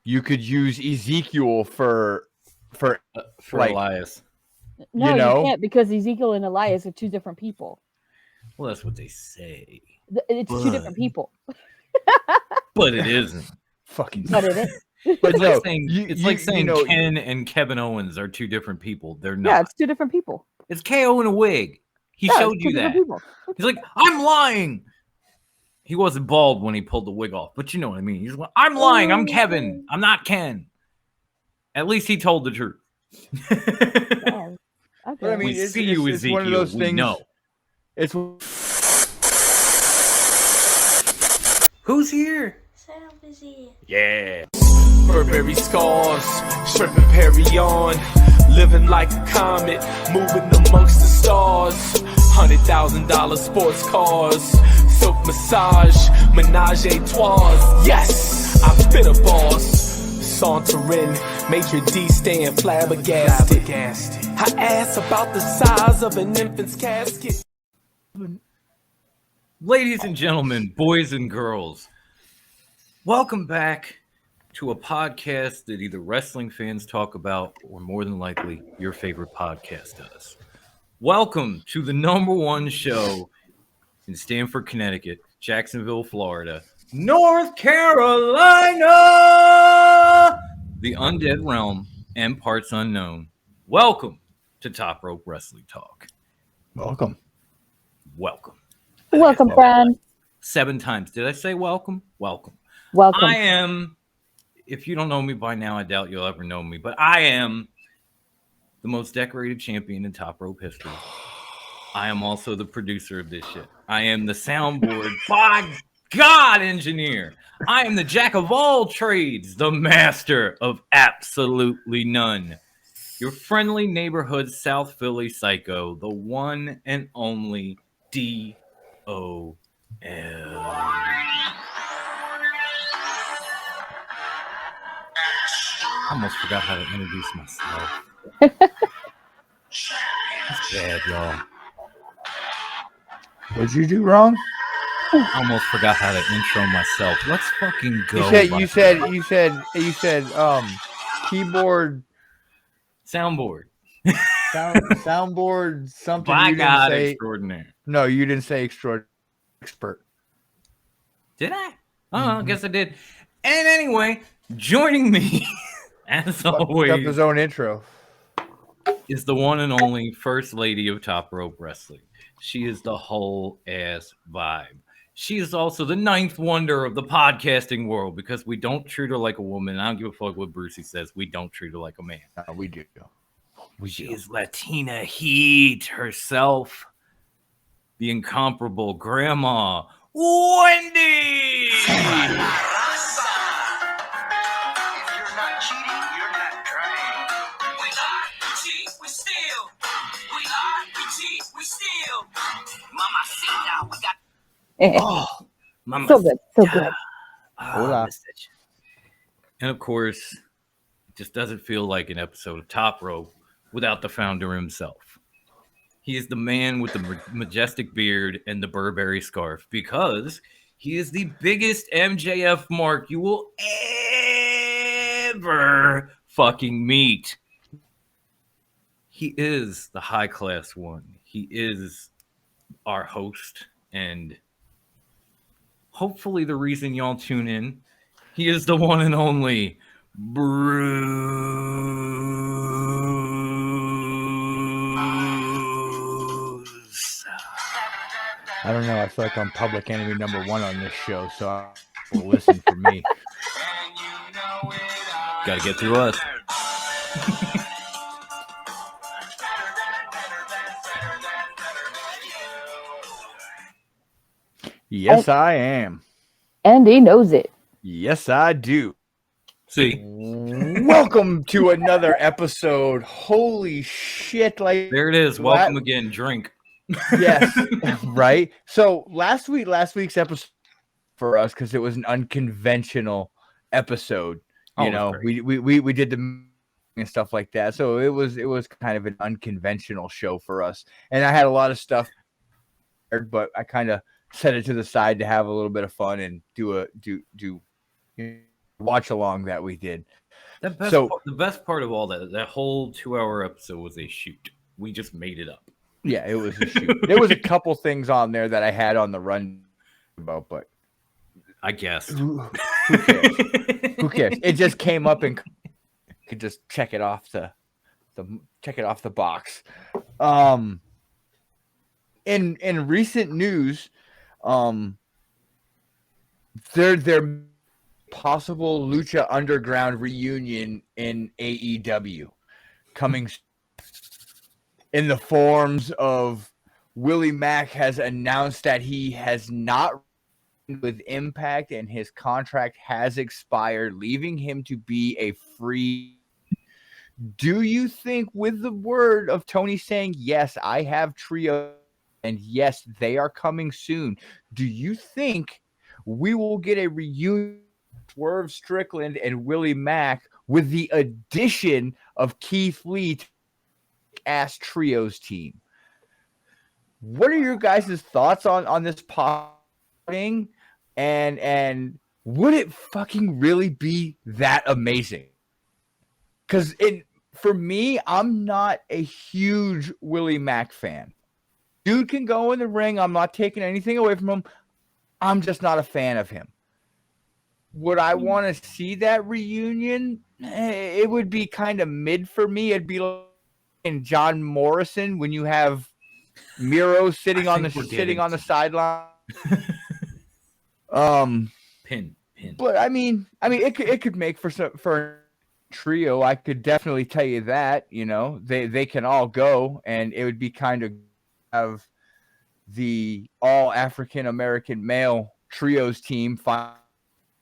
you could use Ezekiel for like, Elias. No, you know? can't, because Ezekiel and Elias are two different people. Well, that's what they say. It's two different people. But it isn't. Fucking. But it is. But It's no, like saying, Ken and Kevin Owens are two different people. They're not. Yeah, it's two different people. It's KO in a wig. He showed you that. People. He's like, I'm lying. He wasn't bald when he pulled the wig off, but you know what I mean. He's like, I'm lying. I'm Kevin. I'm not Ken. At least he told the truth. Yeah. Okay. But I mean, We see you, it's Ezekiel. one of those we things. know. It's Who's here? Sam is here. Yeah. Burberry scars, shrimp and Perry on. Living like a comet, moving amongst the stars. $100,000 sports cars, silk massage, menage a trois. Yes, I've been a boss. Sauntering, maitre d' staying flabbergasted. Her ass about the size of an infant's casket. Ladies and gentlemen, boys and girls, welcome back to a podcast that either wrestling fans talk about or more than likely your favorite podcast does. Welcome to the #1 show in Stamford, Connecticut, Jacksonville, Florida, North Carolina, the Undead Realm, and parts unknown. Welcome to Top Rope Wrestling Talk. welcome. Welcome. Welcome, friend. 7 times. Did I say welcome? Welcome. Welcome. I am, if you don't know me by now, I doubt you'll ever know me, but I am the most decorated champion in Top Rope history. I am also the producer of this shit. I am the soundboard, by God, engineer. I am the jack of all trades, the master of absolutely none. Your friendly neighborhood South Philly psycho, the one and only DOL. I almost forgot how to introduce myself. That's bad, y'all. What'd you do wrong? I almost forgot how to intro myself. Let's fucking go. You said keyboard soundboard. Soundboard something. By you God, didn't say, extraordinary. No, you didn't say expert. Did I? Oh, I guess I did. And anyway, joining me, as always, Up his own intro. is the one and only First Lady of Top Rope Wrestling. She is the whole ass vibe. She is also the 9th wonder of the podcasting world because we don't treat her like a woman. I don't give a fuck what Brucey says. We don't treat her like a man. No, we do. She is Latina Heat herself, the incomparable Grandma Wendy. Oh, Mama, so good. So good. Hola. And of course, it just doesn't feel like an episode of Top Rope without the founder himself. He is the man with the majestic beard and the Burberry scarf because he is the biggest MJF mark you will ever fucking meet. He is the high class one. He is our host and hopefully the reason y'all tune in. He is the one and only Bruce. I don't know. I feel like I'm public enemy #1 on this show, so I will listen for me. Gotta get through us. Yes, I am. And he knows it. Yes, I do. See, Welcome to another episode. Holy shit. Like, there it is. Welcome again. Drink. yes, right? So last week's episode for us, because it was an unconventional episode. You know, we did the and stuff like that. So it was kind of an unconventional show for us. And I had a lot of stuff, but I kind of set it to the side to have a little bit of fun and do watch along that we did. The best part of all that whole 2-hour episode was a shoot. We just made it up. Yeah, it was a shoot. There was a couple things on there that I had on the run about, but I guess who cares? Who cares? It just came up and could just check it off the box. In recent news, there possible Lucha Underground reunion in AEW coming in the forms of Willie Mack has announced that he has not with Impact and his contract has expired, leaving him to be a free. Do you think, with the word of Tony saying, yes, I have trio and yes, they are coming soon, do you think we will get a reunion Swerve Strickland and Willie Mack with the addition of Keith Lee to ass trios team? What are your guys' thoughts on this thing? And would it fucking really be that amazing? Because for me, I'm not a huge Willie Mack fan. Dude can go in the ring. I'm not taking anything away from him. I'm just not a fan of him. Would I want to see that reunion? It would be kind of mid for me. It'd be like in John Morrison when you have Miro sitting on the sideline. Pin. But I mean, it could make for a trio. I could definitely tell you that. You know, they can all go, and it would be kind of have the all African American male trios team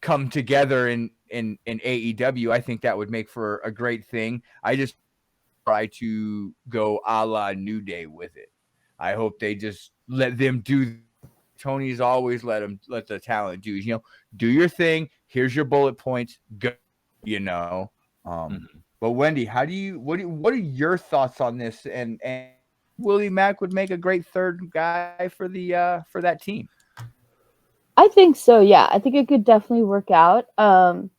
come together in AEW. I think that would make for a great thing. I just try to go a la New Day with it. I hope they just let them do. Tony's always let the talent do. You know, do your thing. Here's your bullet points. Go. You know. But Wendy, what are your thoughts on this? And Willie Mack would make a great third guy for that team. I think so. Yeah, I think it could definitely work out. And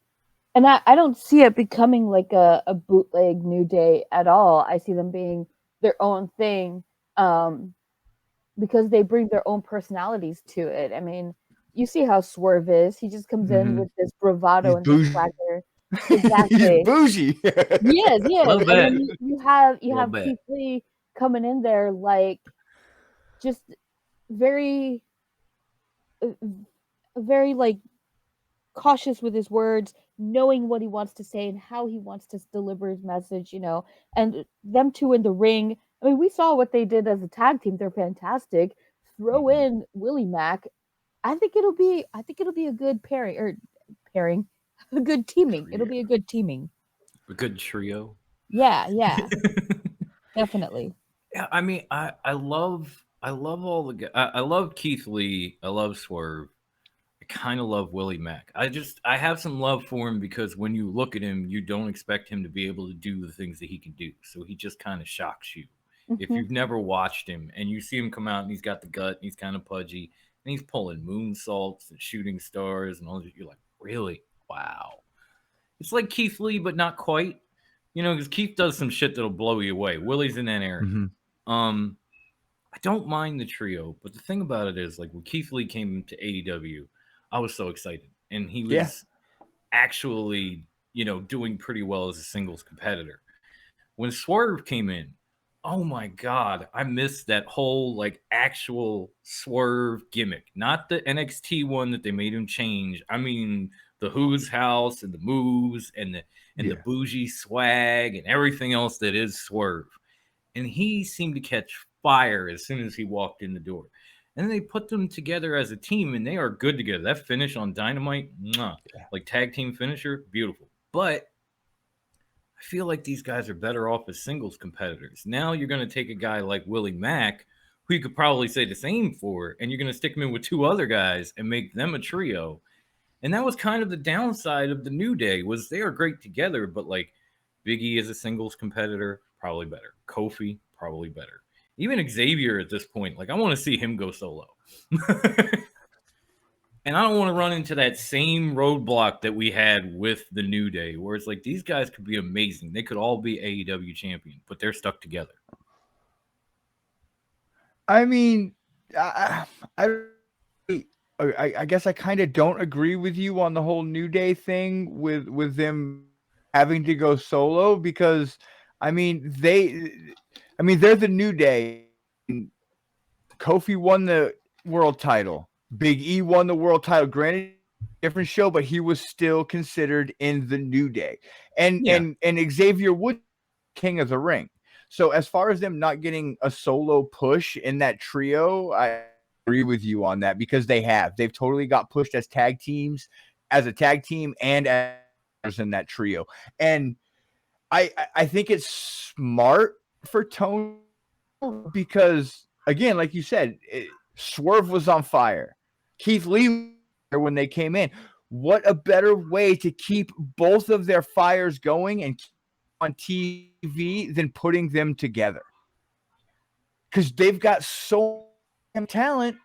I don't see it becoming like a bootleg New Day at all. I see them being their own thing. Because they bring their own personalities to it. I mean, you see how Swerve is. He just comes in with this bravado and this swagger. Exactly. He's bougie. Yes. And then you have bit. Keith Lee coming in there like just very like cautious with his words, knowing what he wants to say and how he wants to deliver his message, you know, and them two in the ring. I mean, we saw what they did as a tag team. They're fantastic. Throw in Willie Mack. I think it'll be a good pairing, a good teaming. It'll be a good teaming. A good trio. Yeah. Definitely. Yeah, I mean, I love all the guys. I love Keith Lee. I love Swerve. I kind of love Willie Mack. I have some love for him because when you look at him, you don't expect him to be able to do the things that he can do. So he just kind of shocks you. If you've never watched him and you see him come out and he's got the gut and he's kind of pudgy and he's pulling moonsaults and shooting stars and all that, you're like, really? Wow. It's like Keith Lee, but not quite. You know, because Keith does some shit that'll blow you away. Willie's in that area. I don't mind the trio, but the thing about it is, like, when Keith Lee came to AEW, I was so excited. And he was actually, you know, doing pretty well as a singles competitor. When Swerve came in, oh my God, I missed that whole like actual Swerve gimmick. Not the NXT one that they made him change. I mean the Who's House and the moves and the bougie swag and everything else that is Swerve. And he seemed to catch fire as soon as he walked in the door. And then they put them together as a team and they are good together. That finish on Dynamite, like tag team finisher, beautiful. But I feel like these guys are better off as singles competitors. Now you're going to take a guy like Willie Mack, who you could probably say the same for, and you're going to stick him in with two other guys and make them a trio. And that was kind of the downside of the New Day, was they are great together, but like Big E as a singles competitor, probably better. Kofi, probably better. Even Xavier at this point, like I want to see him go solo. And I don't want to run into that same roadblock that we had with the New Day, where it's like these guys could be amazing. They could all be AEW champion, but they're stuck together. I mean, I guess I kind of don't agree with you on the whole New Day thing with them having to go solo, because they're the New Day. Kofi won the world title. Big E won the world title. Granted, different show, but he was still considered in the New Day. And Xavier Woods, King of the Ring. So as far as them not getting a solo push in that trio, I agree with you on that, because they've totally got pushed as tag teams, as a tag team, and as in that trio. And I think it's smart for Tony, because again, like you said, Swerve was on fire. Keith Lee when they came in. What a better way to keep both of their fires going and keep on TV than putting them together, because they've got so much talent.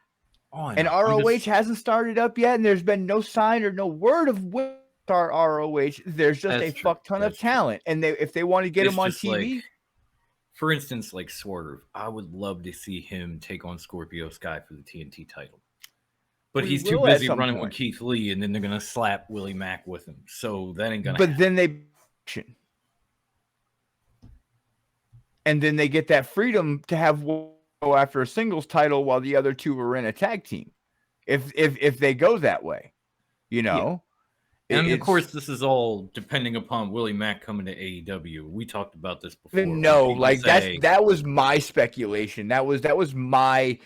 And ROH hasn't started up yet, and there's been no sign or no word of when start ROH. There's just a fuck ton of talent, and if they want to get him on TV, like, for instance, like Swerve, I would love to see him take on Scorpio Sky for the TNT title. But he's too busy running with Keith Lee, and then they're gonna slap Willie Mack with him. So that ain't gonna happen. Then and then they get that freedom to have one go after a singles title while the other two are in a tag team. If they go that way, you know. Yeah. And of course, this is all depending upon Willie Mack coming to AEW. We talked about this before. No, like that was my speculation. That was my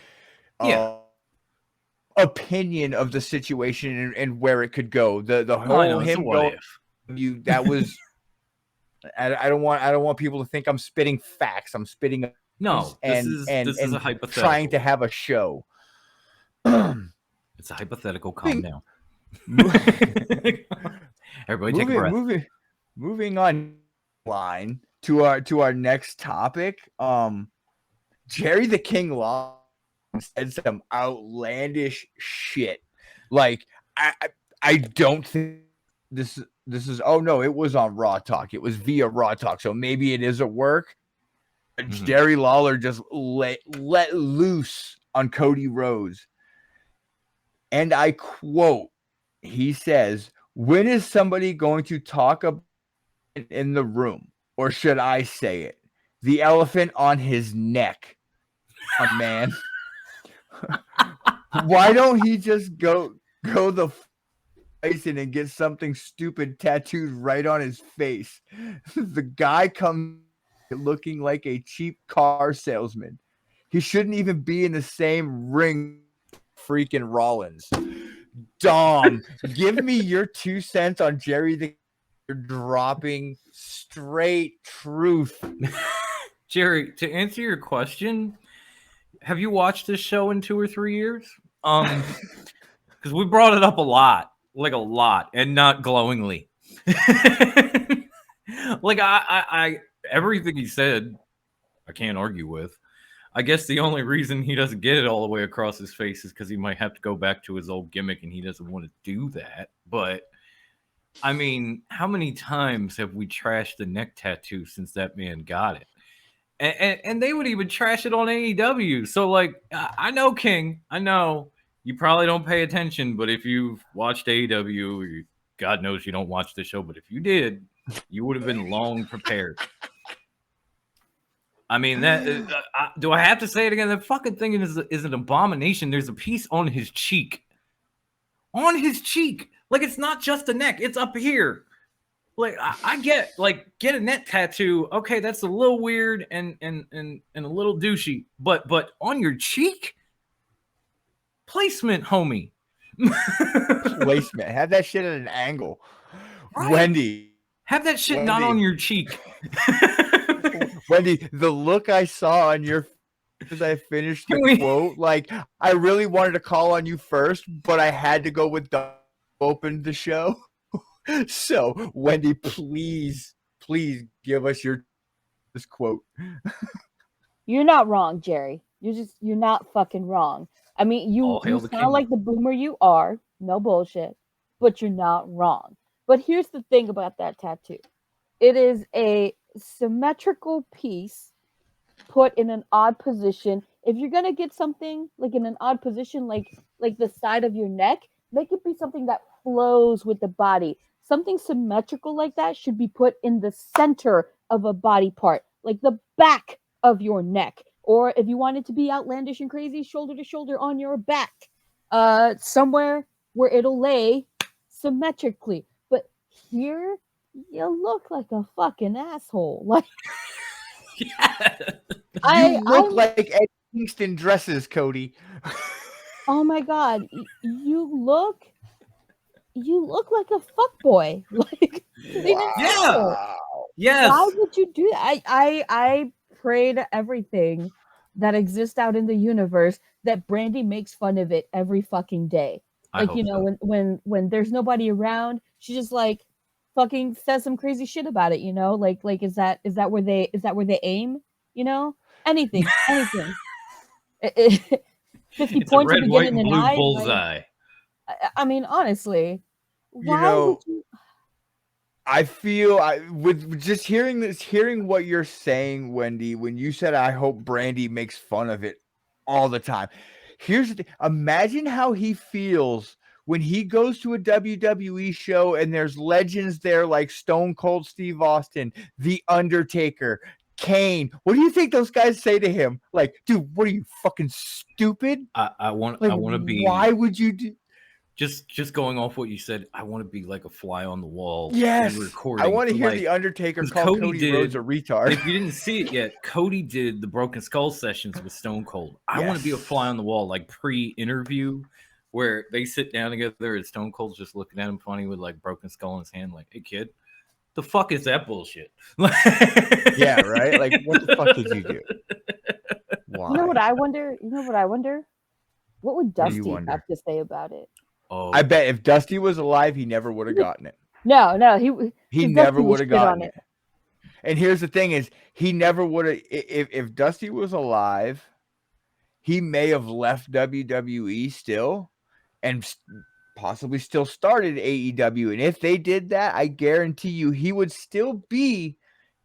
opinion of the situation and where it could go. The whole him going, that was. I don't want people to think I'm spitting facts. I'm spitting this is a hypothetical. Trying to have a show. It's a hypothetical. Calm down. Everybody take a breath. Moving on line to our next topic. Jerry the King Lawler said some outlandish shit. Like I don't think this is it was on Raw Talk. It was via Raw Talk, so maybe it is at work. Mm-hmm. Jerry Lawler just let loose on Cody Rhodes. And I quote, he says, "When is somebody going to talk about it in the room? Or should I say it? The elephant on his neck." Man. Why don't he just go the and get something stupid tattooed right on his face? The guy comes looking like a cheap car salesman. He shouldn't even be in the same ring freaking Rollins. Dom, give me your 2 cents on Jerry the dropping straight truth. Jerry, to answer your question, have you watched this show in 2 or 3 years? Because we brought it up a lot, and not glowingly. Like I everything he said, I can't argue with. I guess the only reason he doesn't get it all the way across his face is because he might have to go back to his old gimmick, and he doesn't want to do that. But I mean, how many times have we trashed the neck tattoo since that man got it? And they would even trash it on AEW. So, like, I know, King, I know you probably don't pay attention, but if you've watched AEW, God knows you don't watch the show, but if you did, you would have been long prepared. I mean, that do I have to say it again? That fucking thing is an abomination. There's a piece on his cheek. On his cheek. Like, it's not just the neck. It's up here. Like, I get, like, get a neck tattoo. Okay, that's a little weird and a little douchey. But on your cheek? Placement, homie. Placement. Have that shit at an angle. Right. Wendy. Have that shit not on your cheek. Wendy, the look I saw on your face as I finished the quote, like, I really wanted to call on you first, but I had to go with the open the show. So, Wendy, please give us this quote. You're not wrong, Jerry. You're not fucking wrong. I mean, you sound like the boomer you are. No bullshit. But you're not wrong. But here's the thing about that tattoo. It is a symmetrical piece put in an odd position. If you're gonna get something like in an odd position, like the side of your neck, make it be something that flows with the body. Something symmetrical like that should be put in the center of a body part, like the back of your neck. Or if you want it to be outlandish and crazy, shoulder to shoulder on your back. Somewhere where it'll lay symmetrically. But here, you look like a fucking asshole. Like, yeah. You look like Eddie Kingston dresses, Cody. Oh my god, you look like a fuckboy. Like, yeah, yes. Why would you do that? I pray to everything that exists out in the universe that Brandy makes fun of it every fucking day. Like, so. when there's nobody around, she just like fucking says some crazy shit about it, you know? Like is that where they aim? You know? Anything. 50 it's points a red, at the white, beginning and of blue the night. bullseye. I mean, honestly, why would you? I feel with just hearing what you're saying, Wendy, when you said, I hope Brandy makes fun of it all the time. Here's the thing. Imagine how he feels when he goes to a WWE show and there's legends there like Stone Cold Steve Austin, The Undertaker, Kane. What do you think those guys say to him? Like, dude, what are you, fucking stupid? I want to be. Why would you do? Just going off what you said, I want to be like a fly on the wall. Yes, recording. I want to hear The Undertaker call Cody Rhodes a retard. If you didn't see it yet, Cody did the Broken Skull sessions with Stone Cold. I want to be a fly on the wall, like pre-interview, where they sit down together and Stone Cold's just looking at him funny with like Broken Skull in his hand, like, "Hey kid, the fuck is that bullshit?" Yeah, right. Like, what the fuck did you do? Why? You know what I wonder? What would Dusty have to say about it? Oh, I bet if Dusty was alive, he never would have gotten it. No, he never would have gotten it. And here's the thing: is he never would have. If Dusty was alive, he may have left WWE still, and possibly still started AEW. And if they did that, I guarantee you, he would still be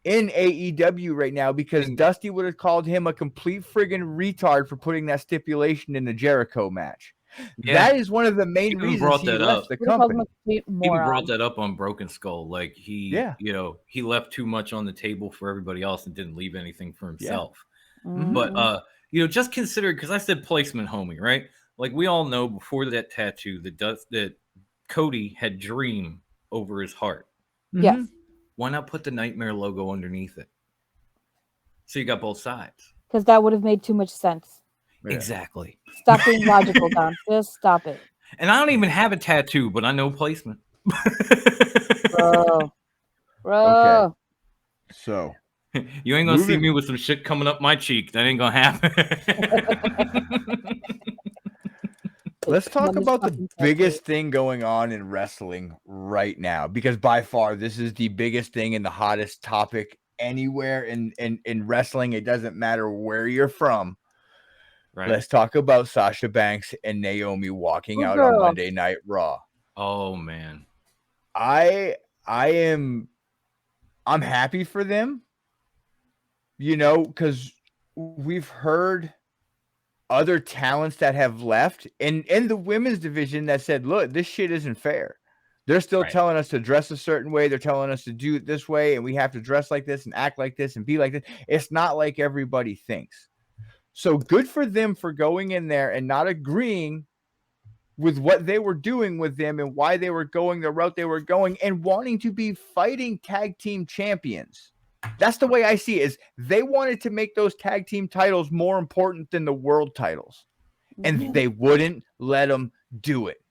in AEW right now because Dusty would have called him a complete friggin' retard for putting that stipulation in the Jericho match. Yeah. That is one of the main reasons he left the company. He brought that up on Broken Skull. Like he left too much on the table for everybody else and didn't leave anything for himself. Yeah. Mm-hmm. But just consider, because I said placement, homie, right? Like we all know before that tattoo that Cody had Dream over his heart. Yes. Mm-hmm. Why not put the Nightmare logo underneath it? So you got both sides. Because that would have made too much sense. Yeah. Exactly. Stop being logical, Don. Just stop it. And I don't even have a tattoo, but I know placement. Bro. Okay. So you ain't gonna see me with some shit coming up my cheek. That ain't gonna happen. Let's talk about the biggest thing going on in wrestling right now, because by far this is the biggest thing and the hottest topic anywhere in wrestling. It doesn't matter where you're from. Right. Let's talk about Sasha Banks and Naomi walking out on Monday Night Raw. Oh man. I'm happy for them, because we've heard other talents that have left in the women's division that said, look, this shit isn't fair. They're still telling us to dress a certain way. They're telling us to do it this way, and we have to dress like this and act like this and be like this. It's not like everybody thinks. So good for them for going in there and not agreeing with what they were doing with them and why they were going the route they were going and wanting to be fighting tag team champions. That's the way I see it, is they wanted to make those tag team titles more important than the world titles, and they wouldn't let them do it.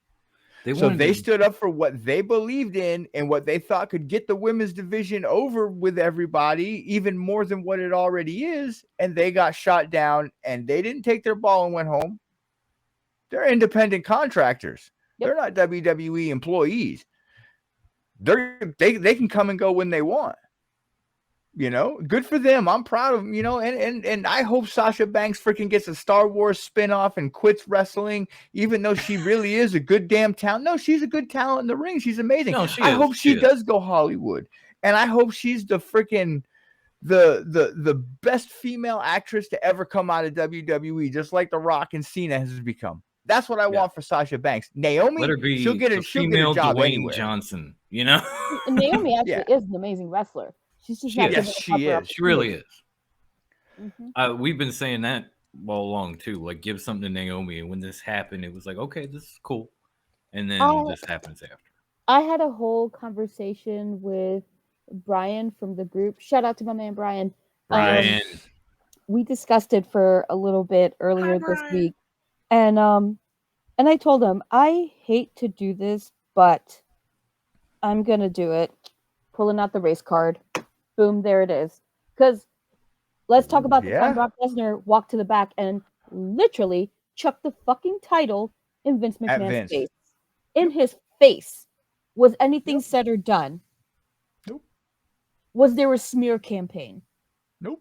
They stood up for what they believed in and what they thought could get the women's division over with everybody, even more than what it already is, and they got shot down, and they didn't take their ball and went home. They're independent contractors. Yep. They're not WWE employees. They can come and go when they want. You know, good for them. I'm proud of them, you know, and I hope Sasha Banks freaking gets a Star Wars spinoff and quits wrestling, even though she really is a good damn talent. No, she's a good talent in the ring. She's amazing. No, I hope she does go Hollywood. And I hope she's the freaking the best female actress to ever come out of WWE, just like The Rock and Cena has become. That's what I want for Sasha Banks. Naomi, let her be she'll get a job Dwayne anywhere. Johnson, you know. And Naomi actually is an amazing wrestler. She's just not giving up. She really is. Mm-hmm. We've been saying that all along too. Like, give something to Naomi, and when this happened, it was like, okay, this is cool. And then this happens after. I had a whole conversation with Brian from the group. Shout out to my man Brian. We discussed it for a little bit earlier this week, and I told him I hate to do this, but I'm gonna do it. Pulling out the race card. Boom, there it is. Because let's talk about the time Brock Lesnar walked to the back and literally chucked the fucking title in Vince McMahon's face. In his face. Was anything said or done? Nope. Was there a smear campaign? Nope.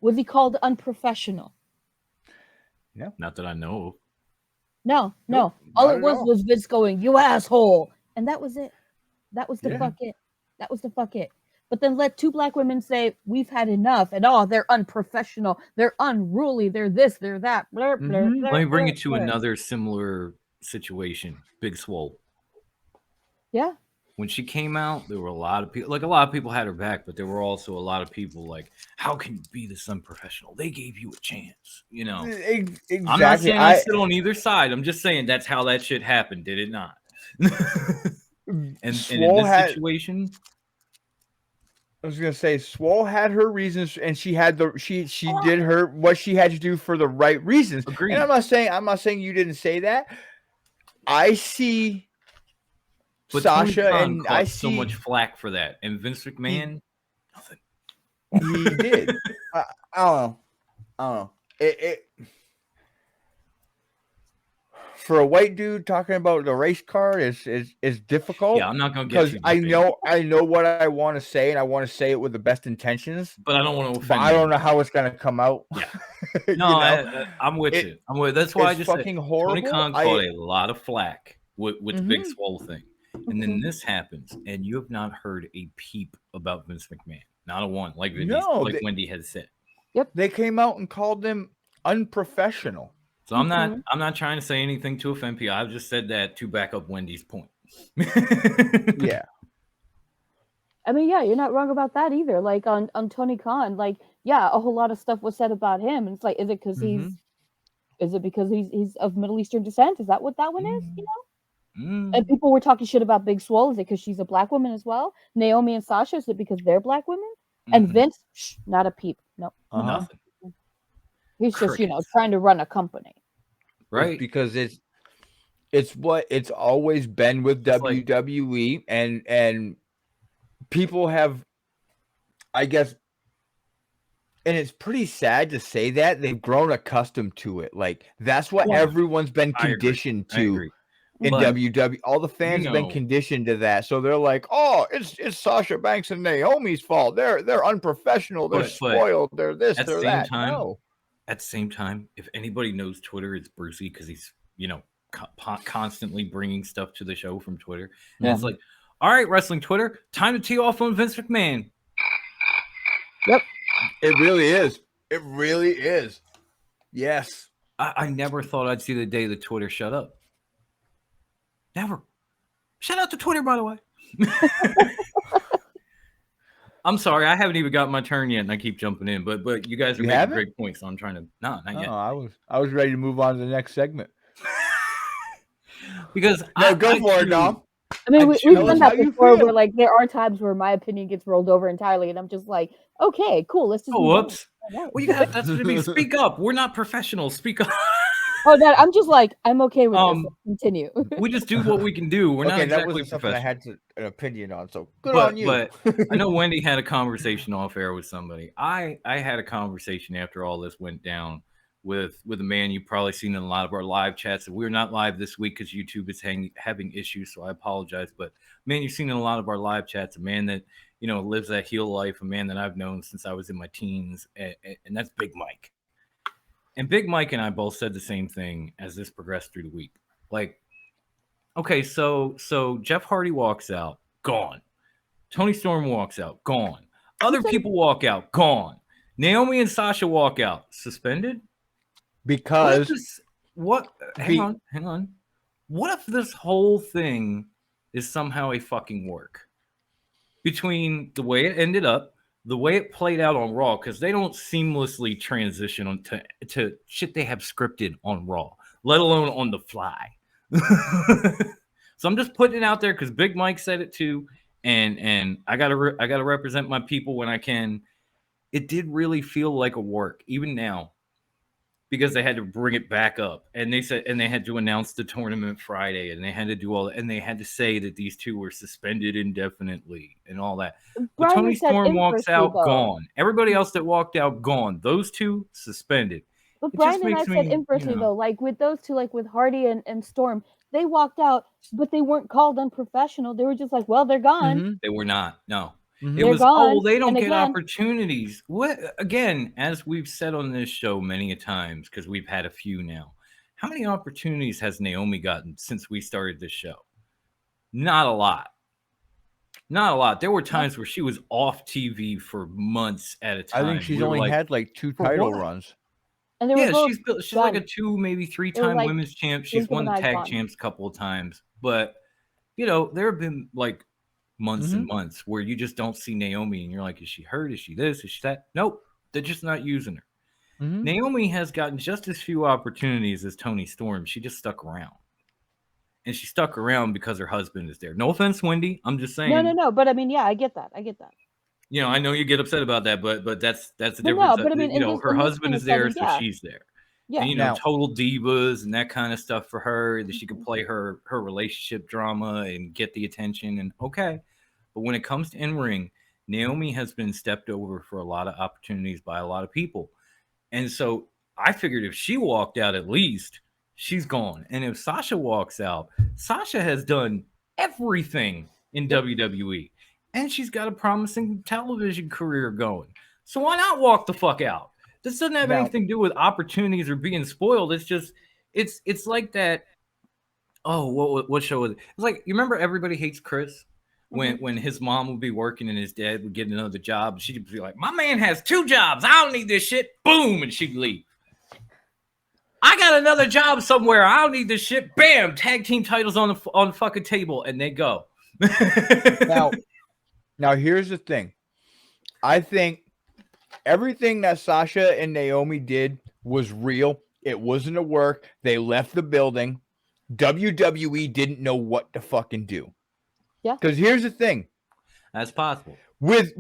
Was he called unprofessional? No. Not that I know of. No. Nope, all it was Vince going, "You asshole." And that was it. That was the fuck it. That was the fuck it. But then let two black women say, "We've had enough," and they're unprofessional, they're unruly, they're this, they're that. Blah, blah, blah, Let me bring you to another similar situation. Big Swole. Yeah. When she came out, there were a lot of people. Like, a lot of people had her back, but there were also a lot of people like, "How can you be this unprofessional? They gave you a chance." You know. Exactly. I'm not saying I sit on either side. I'm just saying that's how that shit happened. Did it not? and in this situation. I was gonna say Swole had her reasons, and she had she did what she had to do for the right reasons. Agreed. And I'm not saying you didn't say that. I see Sasha, and I see so much flack for that, and Vince McMahon, nothing. He did. I don't know. It for a white dude talking about the race car is difficult. Yeah, I'm not gonna get you because I know what I want to say, and I want to say it with the best intentions. But I don't want to offend. But I don't know how it's gonna come out. Yeah. No, I'm with you. I'm with. That's why I just fucking horrible. Tony Khan caught a lot of flack with the Big Swole thing, and then this happens, and you have not heard a peep about Vince McMahon, not a one. Like Wendy has said. Yep, they came out and called them unprofessional. So I'm not trying to say anything to offend people. I've just said that to back up Wendy's point. Yeah. I mean, yeah, you're not wrong about that either. Like on Tony Khan, like, yeah, a whole lot of stuff was said about him, and it's like, is it because he's of Middle Eastern descent? Is that what that one is? You know? And people were talking shit about Big Swole. Is it because she's a black woman as well? Naomi and Sasha, is it because they're black women? And Vince, not a peep. No, nothing. He's just, trying to run a company. Right. It's because it's what it's always been with WWE, and people have, I guess, and it's pretty sad to say that they've grown accustomed to it. Like, that's what everyone's been conditioned to in WWE. All the fans have been conditioned to that. So they're like, "Oh, it's Sasha Banks and Naomi's fault. They're unprofessional. They're spoiled. They're this. They're that." No. At the same time, if anybody knows Twitter, it's Brucey, because he's, constantly bringing stuff to the show from Twitter. And it's like, all right, wrestling Twitter, time to tee off on Vince McMahon. Yep. It really is. It really is. Yes. I never thought I'd see the day that Twitter shut up. Never. Shout out to Twitter, by the way. I'm sorry, I haven't even got my turn yet, and I keep jumping in. But you guys are making great points, so I'm trying to not yet. I was ready to move on to the next segment. Because go for it, Dom. I mean, we've done that before. Where like there are times where my opinion gets rolled over entirely, and I'm just like, okay, cool, let's just. Oh, whoops. Well, that's what I mean. Speak up. We're not professionals. Speak up. I'm just like, I'm okay with this. Continue. We just do what we can do. We're not exactly something I had an opinion on. So good on you. But I know Wendy had a conversation off air with somebody. I had a conversation after all this went down with a man you've probably seen in a lot of our live chats. We're not live this week because YouTube is having issues, so I apologize. But man, you've seen in a lot of our live chats a man that lives that heel life, a man that I've known since I was in my teens, and that's Big Mike. And Big Mike and I both said the same thing as this progressed through the week. Like, okay, so Jeff Hardy walks out, gone. Tony Storm walks out, gone. Other people walk out, gone. Naomi and Sasha walk out, suspended? Because hang on. What if this whole thing is somehow a fucking work? Between the way it ended up, the way it played out on Raw, because they don't seamlessly transition to shit they have scripted on Raw, let alone on the fly. So I'm just putting it out there because Big Mike said it too, and I gotta represent my people when I can. It did really feel like a work, even now, because they had to bring it back up, and they had to announce the tournament Friday, and they had to do all that, and they had to say that these two were suspended indefinitely and all that. But Tony Storm walks out, gone. Everybody else that walked out, gone. Those two suspended. But Brian and I said inversely though, like with those two, like with Hardy and Storm, they walked out, but they weren't called unprofessional. They were just like, well, they're gone. Mm-hmm. They were not. No. Mm-hmm. It was, they don't get opportunities. What, again, as we've said on this show many a times, because we've had a few now, how many opportunities has Naomi gotten since we started this show? Not a lot. Not a lot. There were times where she was off TV for months at a time. I think she's only had like 2 title runs. And she's like a 2, maybe 3-time women's champ. She's won the tag champs a couple of times. But, there have been like months and months where you just don't see Naomi and you're like, is she hurt? Is she this? Is she that? Nope. They're just not using her. Mm-hmm. Naomi has gotten just as few opportunities as Tony Storm. She just stuck around. And she stuck around because her husband is there. No offense, Wendy. I'm just saying. No. But I mean, yeah, I get that. I know you get upset about that, but that's the difference. No, but I mean, her husband is there, so she's there. Yeah. And, total divas and that kind of stuff for her, that she can play her relationship drama and get the attention. And okay. But when it comes to in-ring, Naomi has been stepped over for a lot of opportunities by a lot of people. And so I figured if she walked out, at least she's gone. And if Sasha walks out, Sasha has done everything in WWE. And she's got a promising television career going. So why not walk the fuck out? This doesn't have anything to do with opportunities or being spoiled. It's just, it's like that. Oh, what show was it? It's like, you remember Everybody Hates Chris? When his mom would be working and his dad would get another job. She'd be like, my man has 2 jobs. I don't need this shit. Boom. And she'd leave. I got another job somewhere. I don't need this shit. Bam. Tag team titles on the fucking table. And they go. Now, here's the thing. I think everything that Sasha and Naomi did was real. It wasn't a work. They left the building. WWE didn't know what to fucking do. Yeah. Because here's the thing. That's possible. With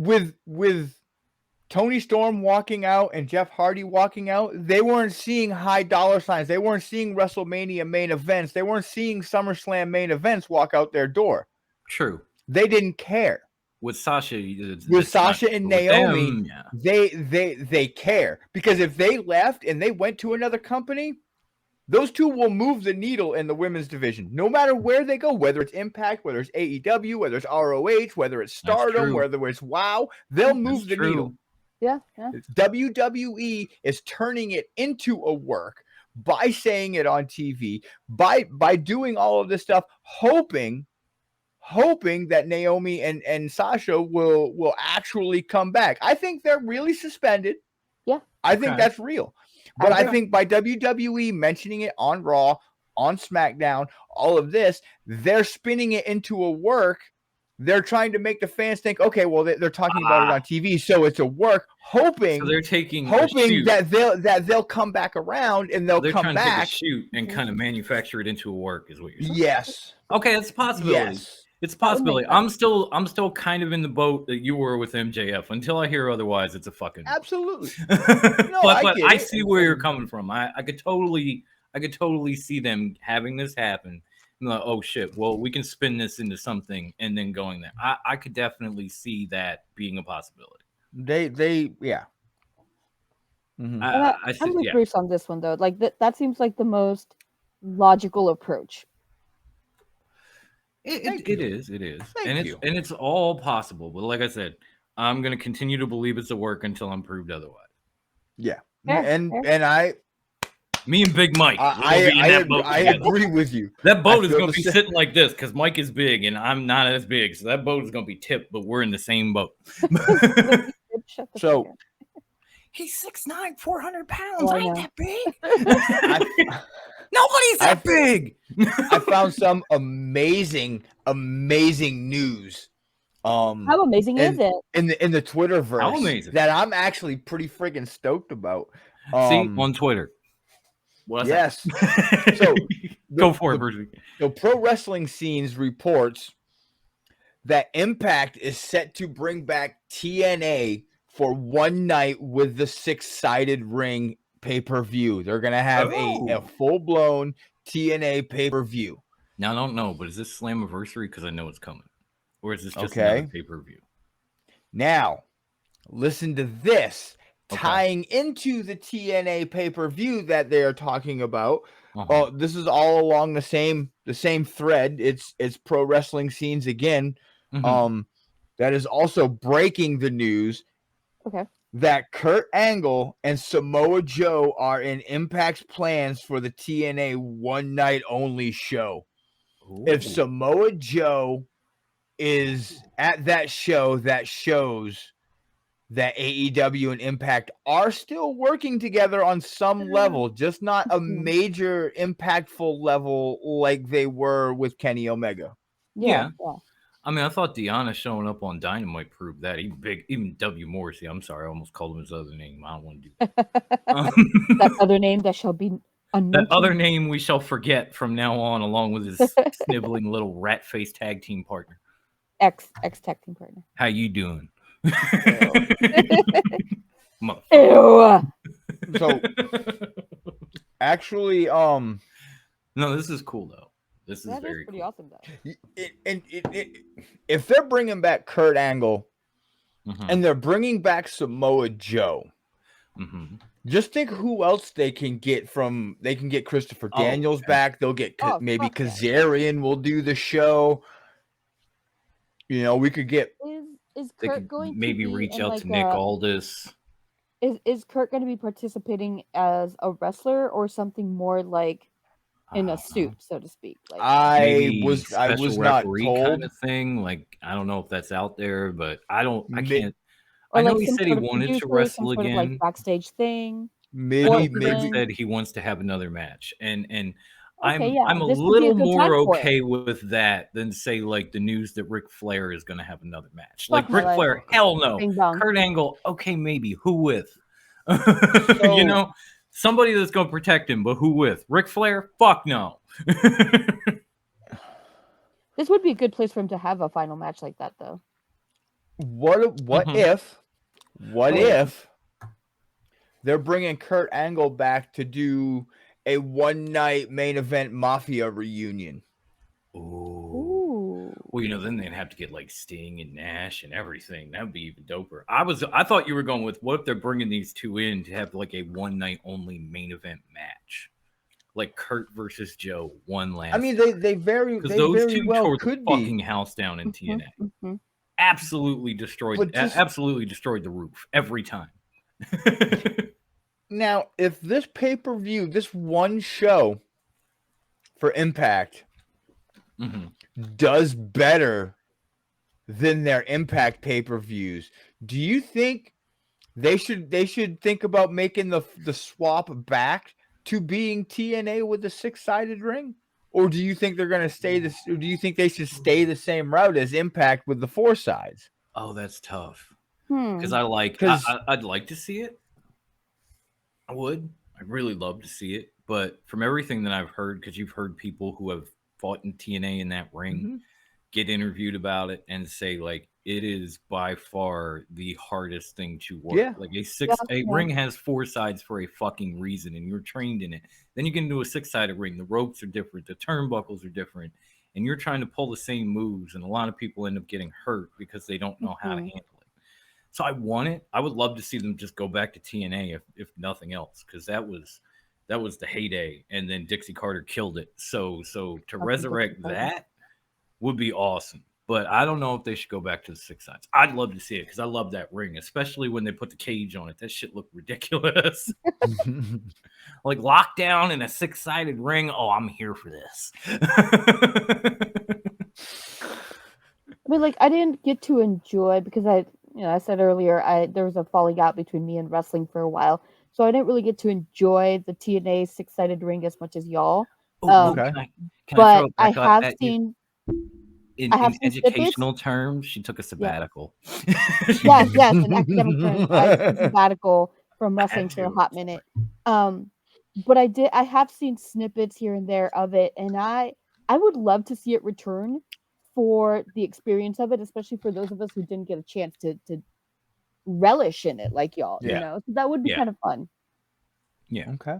Tony Storm walking out and Jeff Hardy walking out, they weren't seeing high dollar signs. They weren't seeing WrestleMania main events. They weren't seeing SummerSlam main events walk out their door. True. They didn't care. With Sasha and Naomi, they care, because if they left and they went to another company, those two will move the needle in the women's division, no matter where they go, whether it's Impact, whether it's AEW, whether it's ROH, whether it's Stardom, whether it's WoW, they'll move the needle. Yeah. WWE is turning it into a work by saying it on TV, by doing all of this stuff, hoping that Naomi and Sasha will actually come back. I think they're really suspended. Yeah. I think that's real. But I think by WWE mentioning it on Raw, on SmackDown, all of this, they're spinning it into a work. They're trying to make the fans think, okay, well, they're talking about it on TV, so it's a work, hoping that they'll come back around and they're come back. To shoot and kind of manufacture it into a work, is what you're saying. Yes. Okay, that's a possibility. Yes. It's a possibility. I'm still kind of in the boat that you were with MJF. Until I hear otherwise, it's a fucking absolutely. No, but I see where you're coming from. I could totally see them having this happen. I'm like, oh shit, well, we can spin this into something and then going there. I could definitely see that being a possibility. Yeah. Mm-hmm. I'm with Bruce on this one though. Like that seems like the most logical approach. It is. Thank you. And it's all possible. But like I said, I'm going to continue to believe it's a work until I'm proved otherwise. Yeah. Fair. Me and Big Mike. I agree with you. That boat is going to be sitting like this because Mike is big and I'm not as big. So that boat is going to be tipped, but we're in the same boat. So he's 6'9", 400 pounds. I ain't that big. Nobody's that big. I found some amazing news. How amazing is it? In the Twitterverse that I'm actually pretty freaking stoked about. See, on Twitter. Yes. So go for it, Bruce. So Pro Wrestling Scenes reports that Impact is set to bring back TNA for one night with the 6-sided ring pay-per-view. They're gonna have a full-blown TNA pay-per-view. Now I don't know, but is this Slammiversary? Because I know it's coming. Or is this just another pay-per-view? Now, listen to this. Tying into the TNA pay-per-view that they are talking about. This is all along the same thread. It's Pro Wrestling Scenes again. That is also breaking the news that Kurt Angle and Samoa Joe are in Impact's plans for the TNA one night only show. Ooh. If Samoa Joe is at that show, that shows that AEW and Impact are still working together on some level, just not a major impactful level like they were with Kenny Omega. Yeah. I mean, I thought Deanna showing up on Dynamite proved that. Even W. Morrissey. I'm sorry, I almost called him his other name. I don't want to do that. That other name that shall be unmentioned. That other name we shall forget from now on, along with his sniveling little rat-faced tag team partner. Ex tag team partner. How you doing? Ew. So actually, no, this is cool though. This is very pretty cool. awesome though. If they're bringing back Kurt Angle and they're bringing back Samoa Joe, just think who else they can get from. They can get Christopher Daniels back. They'll get maybe Kazarian will do the show. You know, we could get. Is Kurt going to maybe reach out to Nick Aldis? Is Kurt going to be participating as a wrestler or something more like in a suit, so to speak? Like I was not told kind of thing. Like I don't know if that's out there, but I can't. Or I know like he said he wanted to wrestle again. Sort of like backstage thing. Maybe said he wants to have another match, and I'm a little more okay with that than say like the news that Ric Flair is going to have another match. Like Ric Flair, hell no. Kurt Angle, okay, maybe. Who with? You know, somebody that's going to protect him, but who with? Ric Flair? Fuck no. This would be a good place for him to have a final match like that, though. What if they're bringing Kurt Angle back to do a one-night main event Mafia reunion? Ooh. Well, you know, then they'd have to get like Sting and Nash and everything. That would be even doper. I thought you were going with what if they're bringing these two in to have like a one-night only main event match, like Kurt versus Joe, one last. I mean, they very well tore could the be fucking house down in TNA. Absolutely destroyed. Absolutely destroyed the roof every time. Now, if this pay-per-view, this one show for Impact does better than their Impact pay-per-views, do you think they should think about making the swap back to being TNA with the 6-sided ring? Or do you think they're going to stay this? Or do you think they should stay the same route as Impact with the 4 sides? Oh, that's tough. Because I'd like to see it. I would. I'd really love to see it. But from everything that I've heard, because you've heard people who have fought in TNA in that ring get interviewed about it and say, like, it is by far the hardest thing to work. Yeah. Like a ring has 4 sides for a fucking reason, and you're trained in it. Then you get into a 6-sided ring. The ropes are different. The turnbuckles are different. And you're trying to pull the same moves. And a lot of people end up getting hurt because they don't know how to handle it. So I want it. I would love to see them just go back to TNA if nothing else, because that was the heyday, and then Dixie Carter killed it. So to resurrect that would be awesome. But I don't know if they should go back to the 6 sides. I'd love to see it because I love that ring, especially when they put the cage on it. That shit looked ridiculous. Like lockdown in a 6-sided ring. Oh, I'm here for this. I mean, like, I didn't get to enjoy because I said earlier, there was a falling out between me and wrestling for a while, so I didn't really get to enjoy the TNA 6-sided ring as much as y'all. Okay. But I have seen. In educational terms, she took a sabbatical. Yes, in academic terms, I took a sabbatical from wrestling for a hot minute. But I have seen snippets here and there of it, and I would love to see it return for the experience of it, especially for those of us who didn't get a chance to relish in it like y'all. So that would be kind of fun. Yeah. Okay.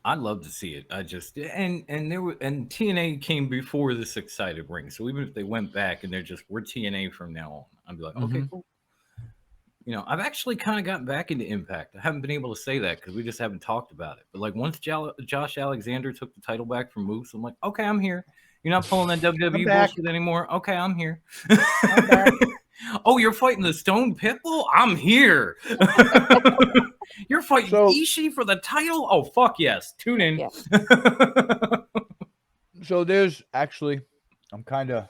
I'd love to see it. I just and TNA came before the 6-sided ring, so even if they went back and we're TNA from now on, I'd be like, okay, cool. I've actually kind of gotten back into Impact. I haven't been able to say that because we just haven't talked about it. But like once Josh Alexander took the title back from Moose, I'm like, okay, I'm here. You're not pulling that WWE bullshit anymore. Okay, I'm here. I'm back. Oh, you're fighting the Stone Pitbull? I'm here. You're fighting Ishii for the title? Oh, fuck yes. Tune in. Yeah. So there's actually, I'm kind of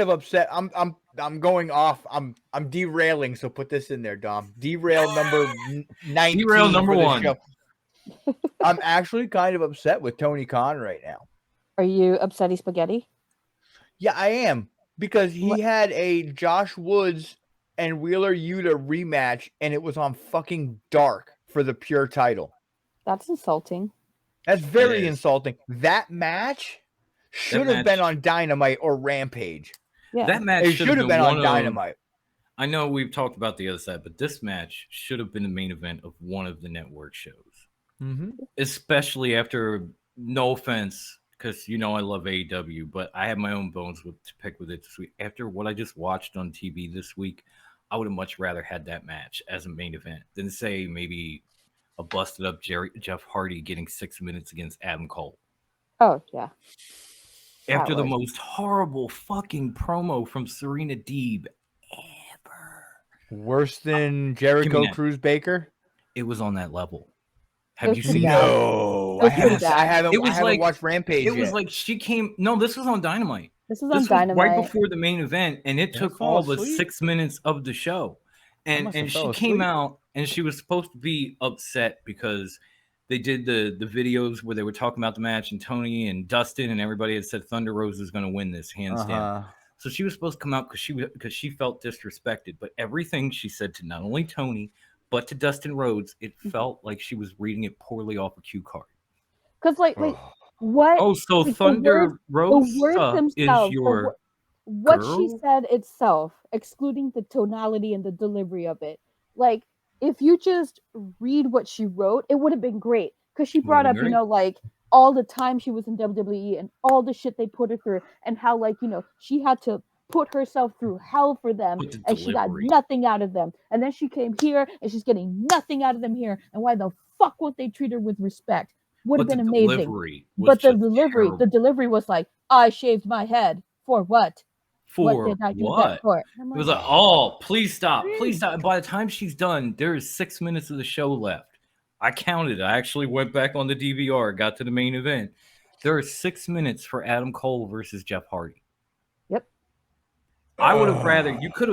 upset. I'm going off. I'm derailing. So put this in there, Dom. Derail number 19. Derail number 1. Show. I'm actually kind of upset with Tony Khan right now. Are you upsetty spaghetti? Yeah, I am. Because he had a Josh Woods and Wheeler Yuta rematch, and it was on fucking Dark for the pure title. That's insulting. That's very insulting. That match should have been on Dynamite or Rampage. Yeah. That match should have been on Dynamite. I know we've talked about the other side, but this match should have been the main event of one of the network shows. Mm-hmm. Especially after, no offense, because I love AEW, but I have my own bones to pick with it this week. After what I just watched on TV this week, I would have much rather had that match as a main event than say maybe a busted up Jeff Hardy getting 6 minutes against Adam Cole. Oh yeah. After the most horrible fucking promo from Serena Deeb ever. Worse than Jericho Cruz Baker? It was on that level. Have you seen No, I haven't watched Rampage yet. It was like she came. No, this was on Dynamite. This was on Dynamite right before the main event, and it took all the 6 minutes of the show. And she came out, and she was supposed to be upset because they did the videos where they were talking about the match, and Tony and Dustin and everybody had said Thunder Rose is going to win this hands down. So she was supposed to come out because she felt disrespected. But everything she said to not only Tony but to Dustin Rhodes, it felt like she was reading it poorly off a cue card. Because, like, what? Oh, so like Thunder Rose is your what girl? She said itself, excluding the tonality and the delivery of it. Like, if you just read what she wrote, it would have been great. Because she brought up, like, all the time she was in WWE and all the shit they put her through, and how, like, she had to put herself through hell for them, and she got nothing out of them. And then she came here, and she's getting nothing out of them here. And why the fuck would they treat her with respect? Would have been amazing. But the delivery was like, I shaved my head. For what? What did I do that for? It was like, oh, please stop. Please stop. And by the time she's done, there is 6 minutes of the show left. I counted. I actually went back on the DVR, got to the main event. There are 6 minutes for Adam Cole versus Jeff Hardy. Yep. I would have rather you could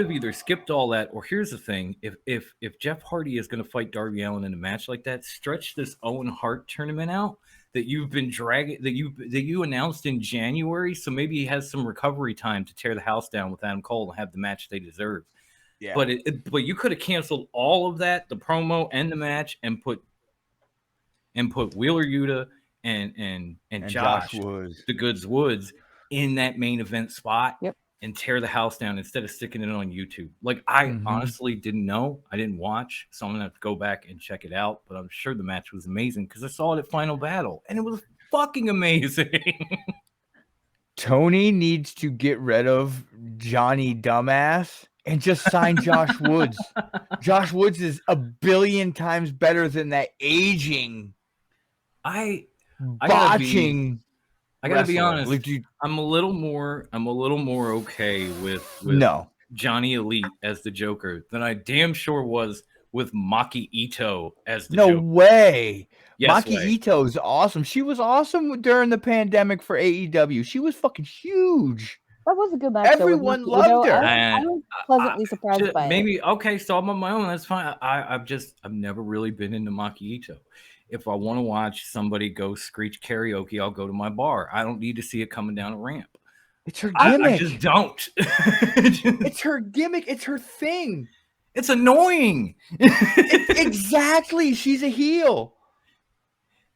have either skipped all that, or here's the thing: if Jeff Hardy is going to fight Darby Allin in a match like that, stretch this Owen Hart tournament out that you've been dragging that you announced in January, so maybe he has some recovery time to tear the house down with Adam Cole and have the match they deserve. Yeah. But you could have canceled all of that, the promo and the match, and put Wheeler Yuta and Josh Woods, the Goods Woods, in that main event spot. Yep. And tear the house down instead of sticking it on YouTube. Like, I honestly didn't know. I didn't watch, so I'm going to have to go back and check it out. But I'm sure the match was amazing because I saw it at Final Battle, and it was fucking amazing. Tony needs to get rid of Johnny Dumbass and just sign Josh Woods. Josh Woods is a billion times better than that aging, I I gotta be honest. I'm a little more okay with Johnny Elite as the Joker than I damn sure was with Maki Ito as the Joker. No way. Yes, Maki Ito is awesome. She was awesome during the pandemic for AEW. She was fucking huge. That was a good match. Everyone loved her. I was pleasantly surprised by it. Okay, so I'm on my own. That's fine. I've never really been into Maki Ito. If I want to watch somebody go screech karaoke, I'll go to my bar. I don't need to see it coming down a ramp. It's her gimmick. I just don't. It's her gimmick. It's her thing. It's annoying. Exactly. She's a heel.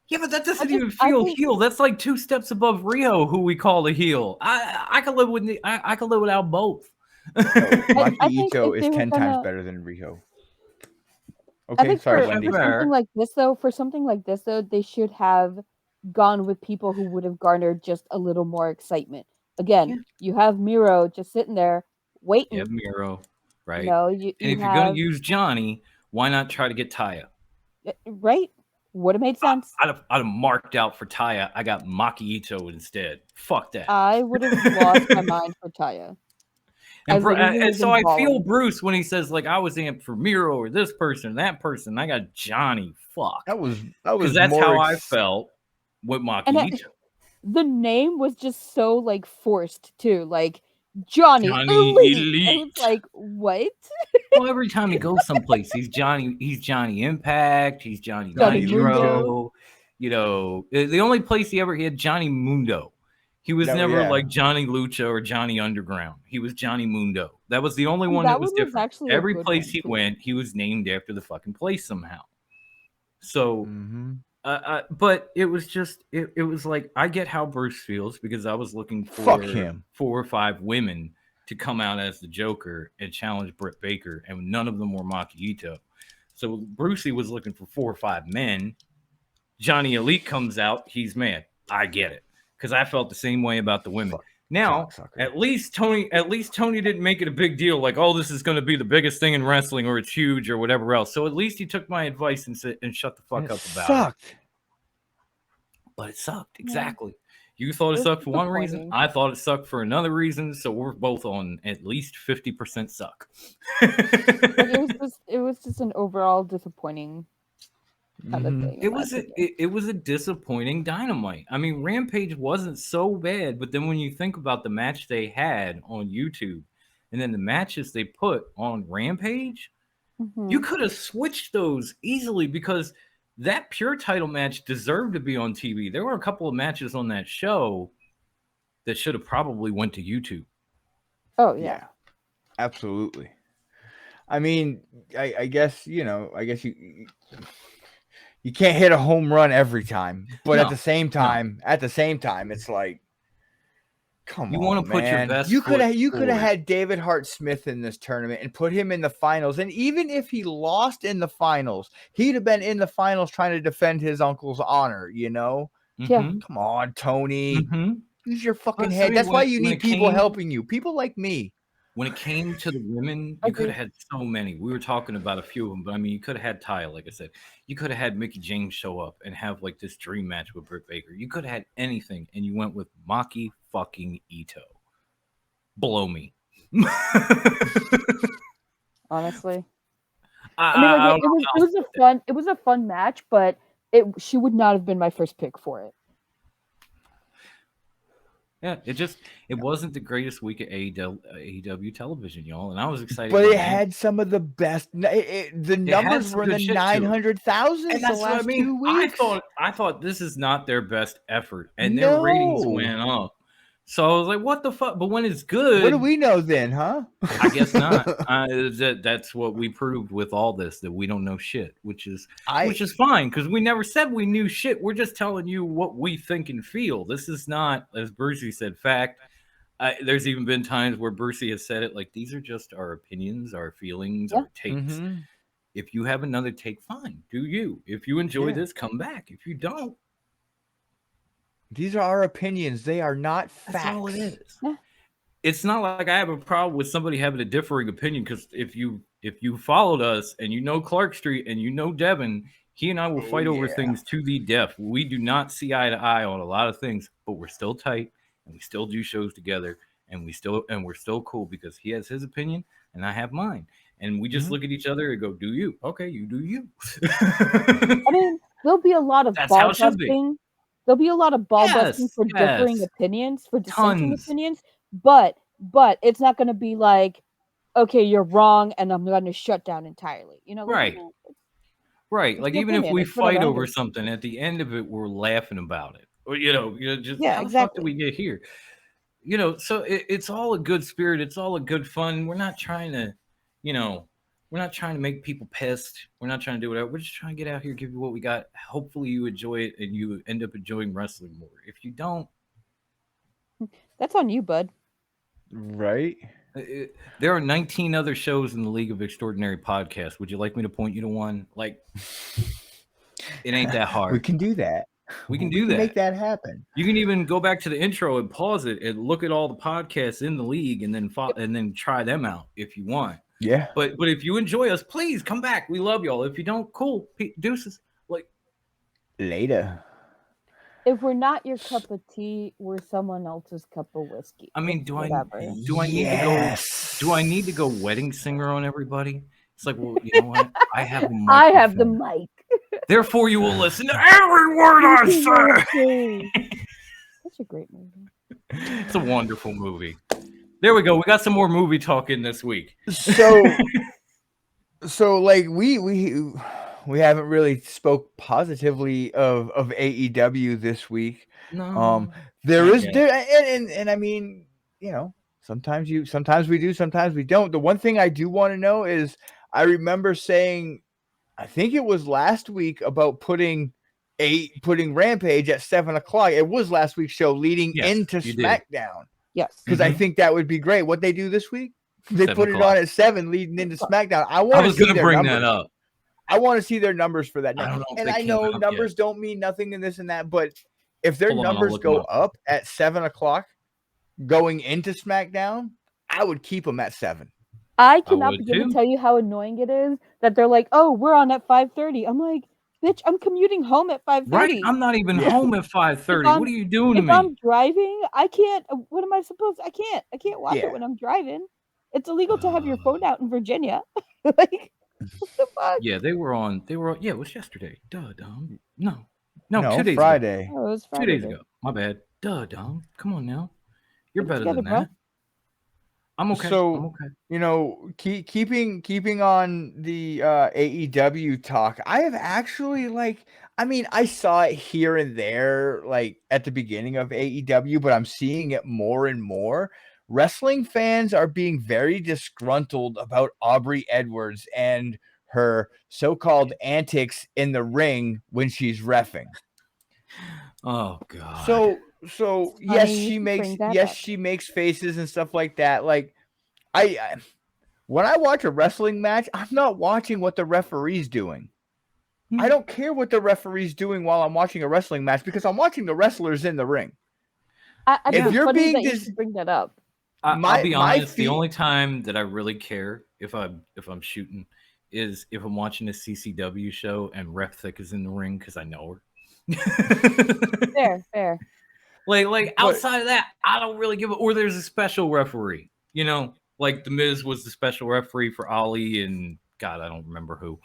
Yeah, but that doesn't even feel heel. That's like 2 steps above Rio, who we call a heel. I can live with I can live without both. Maki Ito is 10 times better than Rio. Okay, sorry, Wendy. For something like this, though, they should have gone with people who would have garnered just a little more excitement. Again, you have Miro just sitting there waiting. You have Miro, right? And if you're going to use Johnny, why not try to get Taya? Right? Would have made sense. I'd have marked out for Taya. I got Maki Ito instead. Fuck that. I would have lost my mind for Taya. And so I feel Bruce when he says, like, I was amped for Miro or this person, that person. I got Johnny. Fuck. That was because that's how I felt with Maki Ito. The name was just so like forced too, like Johnny Elite. I was like, what? Well, every time he goes someplace, he's Johnny Impact, he's Johnny Nitro. You know, the only place he had Johnny Mundo. He was never like Johnny Lucha or Johnny Underground. He was Johnny Mundo. That was the only one that was different. Every place he went, he was named after the fucking place somehow. So, but it was just, it was like, I get how Bruce feels because I was looking for 4 or 5 women to come out as the Joker and challenge Britt Baker, and none of them were Maki Ito. So Brucey was looking for 4 or 5 men. Johnny Elite comes out, he's mad. I get it. Because I felt the same way about the women. Now, at least Tony didn't make it a big deal, like, oh, this is going to be the biggest thing in wrestling, or it's huge, or whatever else. So at least he took my advice and shut the fuck up about it. But it sucked, exactly. You thought it sucked for one reason. I thought it sucked for another reason. So we're both on at least 50% suck. It was just an overall disappointing. It was a disappointing Dynamite. I mean, Rampage wasn't so bad, but then when you think about the match they had on YouTube and then the matches they put on Rampage, you could have switched those easily because that pure title match deserved to be on TV. There were a couple of matches on that show that should have probably went to YouTube. Oh yeah, absolutely. I mean, I guess you can't hit a home run every time, but at the same time, it's like, come on, you want to put your best. You could have had David Hart Smith in this tournament and put him in the finals, and even if he lost in the finals, he'd have been in the finals trying to defend his uncle's honor. You know? Yeah. Come on, Tony. Use your fucking head. That's why you need people helping you. People like me. When it came to the women, you could have had so many. We were talking about a few of them, but I mean, you could have had Taya, like I said. You could have had Mickie James show up and have like this dream match with Britt Baker. You could have had anything, and you went with Maki fucking Ito. Blow me. Honestly, it was a fun match, but she would not have been my first pick for it. Yeah, it wasn't the greatest week at AEW television, y'all, and I was excited. But it had some of the best. The numbers were in the 900,000 the last 2 weeks. I thought this is not their best effort, and their ratings went up. So I was like, "What the fuck?" But when it's good, what do we know then, huh? I guess not. That's what we proved with all this, that we don't know shit, which is fine because we never said we knew shit. We're just telling you what we think and feel. This is not, as Brucey said, fact. There's even been times where Brucey has said it like, these are just our opinions, our feelings, our takes. If you have another take, fine, do you. If you enjoy this, come back. If you don't, these are our opinions. They are not facts. That's all it is. Yeah. It's not like I have a problem with somebody having a differing opinion, because if you followed us and you know Clark Street and you know Devin, He and I will fight over things to the death. We do not see eye to eye on a lot of things, but we're still tight and we still do shows together, and we're still cool because he has his opinion and I have mine. And we just look at each other and go, "Do you? Okay, you do you." I mean, there'll be a lot of ball busting. There'll be a lot of ball busting for differing opinions, for dissenting opinions, but it's not going to be like, okay, you're wrong, and I'm going to shut down entirely. You know, right? Right. Like even if we fight over something, at the end of it, we're laughing about it. Or just how the fuck did we get here? So it's all a good spirit. It's all a good fun. We're not trying to, we're not trying to make people pissed. We're not trying to do whatever. We're just trying to get out here, give you what we got. Hopefully you enjoy it and you end up enjoying wrestling more. If you don't, that's on you, bud. Right. There are 19 other shows in the League of Extraordinary Podcasts. Would you like me to point you to one? Like, it ain't that hard. We can do that. We can do that. Make that happen. You can even go back to the intro and pause it and look at all the podcasts in the league and then try them out if you want. Yeah. But if you enjoy us, please come back. We love y'all. If you don't, cool. Deuces. Like, later. If we're not your cup of tea, we're someone else's cup of whiskey. I mean, do I need to go wedding singer on everybody? It's like, well, you know what? I have a microphone. I have the mic. Therefore, you will listen to every word I say. Such a great movie. It's a wonderful movie. There we go. We got some more movie talk in this week. So like we haven't really spoke positively of AEW this week. No. And I mean, sometimes we do, sometimes we don't. The one thing I do want to know is, I remember saying, I think it was last week, about putting Rampage at 7:00. It was last week's show leading into SmackDown. Yes. Because I think that would be great. What they do this week? They put it on at 7 leading into SmackDown. I was going to bring that up. I want to see their numbers for that. I know numbers don't mean nothing in this and that, but if their numbers go up at 7:00 going into SmackDown, I would keep them at 7. I cannot begin to tell you how annoying it is that they're like, "Oh, we're on at 5:30." I'm like, bitch, I'm commuting home at 5:30. Right? I'm not even home at 5:30. What are you doing to me? If I'm driving, I can't. What am I supposed? I can't watch it when I'm driving. It's illegal to have your phone out in Virginia. Like, what the fuck? Yeah, they were on. Yeah, it was yesterday. Duh, dumb. No, 2 days Friday. ago. Oh, it was Friday. 2 days ago. My bad. Duh, dumb. Come on now. You're better than that. I'm okay. So, keeping on the AEW talk, I have actually, I saw it here and there, like at the beginning of AEW, but I'm seeing it more and more. Wrestling fans are being very disgruntled about Aubrey Edwards and her so-called antics in the ring when she's reffing. Oh God. So yes, she makes faces and stuff like that. Like, I when I watch a wrestling match, I'm not watching what the referee's doing. I don't care what the referee's doing while I'm watching a wrestling match, because I'm watching the wrestlers in the ring. If you're being you bring that up. I'll be honest. The only time that I really care if I'm shooting is if I'm watching a CCW show and Ref Thick is in the ring, because I know her. Fair. Like outside of that, I don't really give a. Or there's a special referee. Like The Miz was the special referee for Ali, and God, I don't remember who.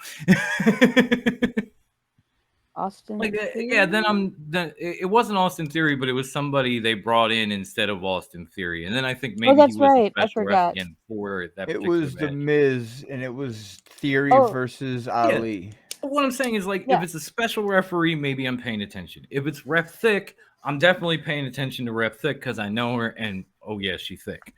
Austin. Then it wasn't Austin Theory, but it was somebody they brought in instead of Austin Theory, and then I think maybe that's he was right. I forgot. For that it was match. The Miz, and it was Theory versus Ali. What I'm saying is, if it's a special referee, maybe I'm paying attention. If it's Ref Thick, I'm definitely paying attention to Ref Thick because I know her, and oh yeah, she's thick.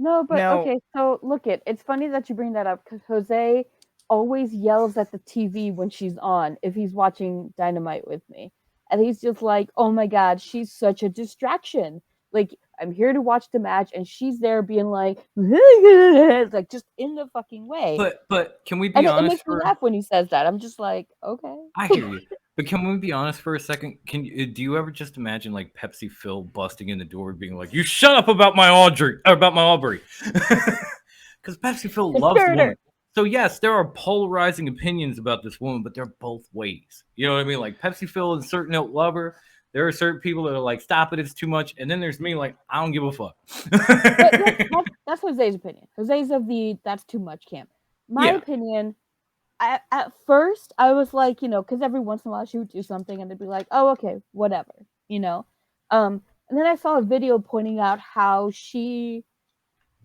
No, but okay. So it's funny that you bring that up, because Jose always yells at the TV when she's on if he's watching Dynamite with me, and he's just like, "Oh my God, she's such a distraction." Like, I'm here to watch the match, and she's there being like, like just in the fucking way. But can we be honest? It makes me laugh when he says that. I'm just like, okay. I hear you. But can we be honest for a second? Do you ever just imagine like Pepsi Phil busting in the door and being like, "You shut up about my Aubrey," because Pepsi Phil loves the woman. So yes, there are polarizing opinions about this woman, but they're both ways. You know what I mean? Like Pepsi Phil and certain don't love her. There are certain people that are like, stop it, it's too much. And then there's me like, I don't give a fuck. That's Jose's opinion. Jose's of the that's too much camp. My opinion, at first, I was like, because every once in a while she would do something and it'd be like, oh, okay, whatever, And then I saw a video pointing out how she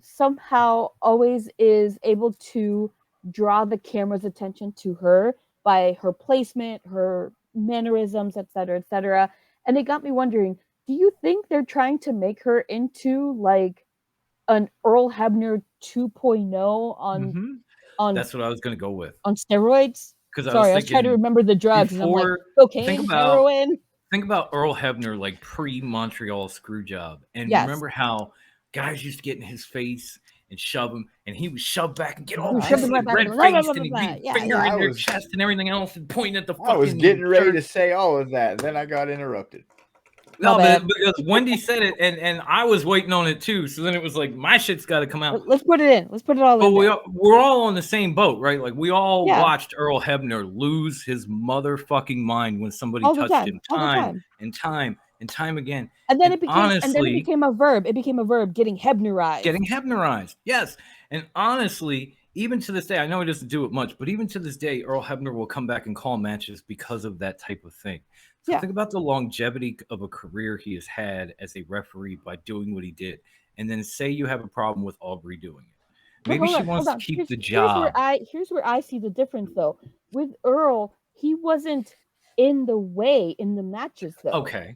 somehow always is able to draw the camera's attention to her by her placement, her mannerisms, etc., etc. And it got me wondering, do you think they're trying to make her into like an Earl Hebner 2.0 on That's what I was going to go with. On steroids? Sorry, I was trying to remember the drugs and I'm like, cocaine, heroin. Think about Earl Hebner like pre-Montreal Screwjob. And remember how guys used to get in his face and shove him, and he would shove back and get all red-faced, and he'd be finger in their chest and everything else and pointing at the fucking... I was getting ready to say all of that, then I got interrupted. No, but because Wendy said it, and I was waiting on it too. So then it was like, my shit's got to come out. Let's put it in. Let's put it all in. But we're all on the same boat, right? Like we all watched Earl Hebner lose his motherfucking mind when somebody touched him time and time again. And then it became a verb. It became a verb, getting Hebnerized. Getting Hebnerized, yes. And honestly, even to this day, I know he doesn't do it much, but even to this day, Earl Hebner will come back and call matches because of that type of thing. So think about the longevity of a career he has had as a referee by doing what he did. And then say you have a problem with Aubrey doing it. Maybe she wants to keep the job. Here's where I see the difference, though. With Earl, he wasn't in the way in the matches, though. Okay.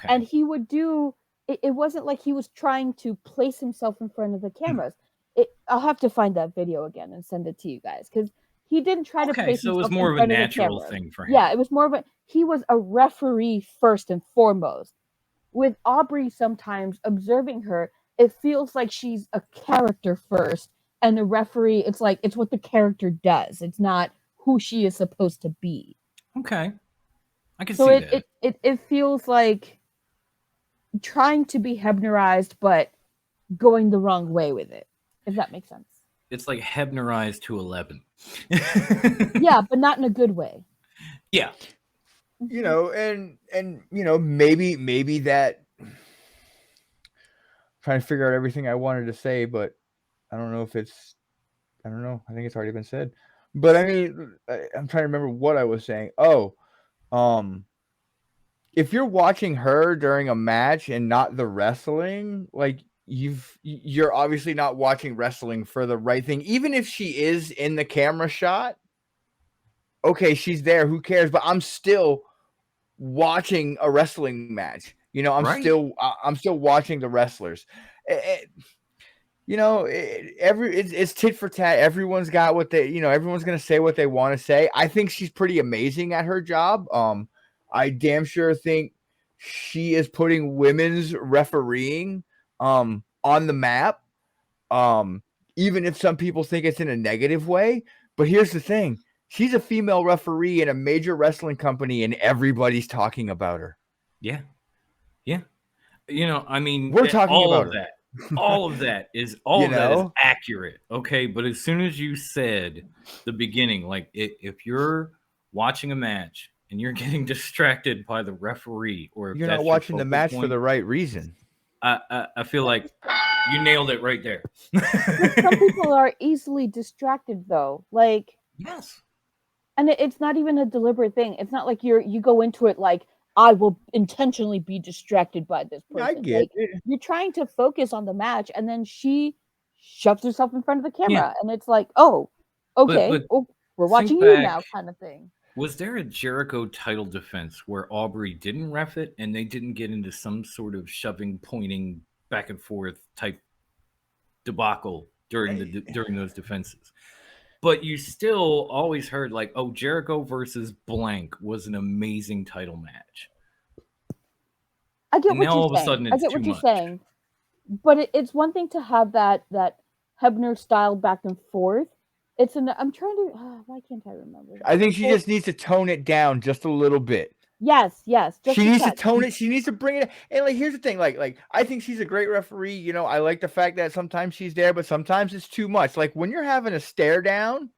And he would do... It wasn't like he was trying to place himself in front of the cameras. I'll have to find that video again and send it to you guys, because he didn't try to place himself in front of the camera. So it was more of a natural thing for him. Yeah, it was more of a... He was a referee first and foremost. With Aubrey, sometimes observing her, it feels like she's a character first, and the referee, it's like it's what the character does. It's not who she is supposed to be. Okay, I can see that. So it feels like trying to be Hebnerized, but going the wrong way with it. If that makes sense. It's like Hebnerized to 11. Yeah, but not in a good way. Yeah. And maybe that... I'm trying to figure out everything I wanted to say, but I don't know if it's... I don't know. I think it's already been said. But I mean, I'm trying to remember what I was saying. If you're watching her during a match and not the wrestling, like you're obviously not watching wrestling for the right thing. Even if she is in the camera shot, okay, she's there. Who cares? But I'm still watching a wrestling match. I'm still watching the wrestlers. It's tit for tat. Everyone's got what they, everyone's gonna say what they want to say. I think she's pretty amazing at her job. I damn sure think she is putting women's refereeing on the map. Even if some people think it's in a negative way. But here's the thing. She's a female referee in a major wrestling company, and everybody's talking about her. Yeah. Yeah. I mean, we're talking about that. All of that is that is accurate. Okay. But as soon as you said the beginning, like if you're watching a match and you're getting distracted by the referee, or if you're not watching the match for the right reason, I feel like you nailed it right there. Some people are easily distracted, though. Like, yes. And it's not even a deliberate thing. It's not like you go into it like, I will intentionally be distracted by this person. I get it. You're trying to focus on the match, and then she shoves herself in front of the camera, and it's like, oh, okay, we're watching you now, kind of thing. Was there a Jericho title defense where Aubrey didn't ref it and they didn't get into some sort of shoving, pointing, back and forth type debacle during those defenses? But you still always heard like, oh, Jericho versus blank was an amazing title match. I get what you're saying. But it's one thing to have that Hebner style back and forth. I'm trying to. Why can't I remember? I think she just needs to tone it down just a little bit. Yes. She needs to tone it. She needs to bring it. And like, here's the thing. Like I think she's a great referee. I like the fact that sometimes she's there, but sometimes it's too much. Like when you're having a stare down,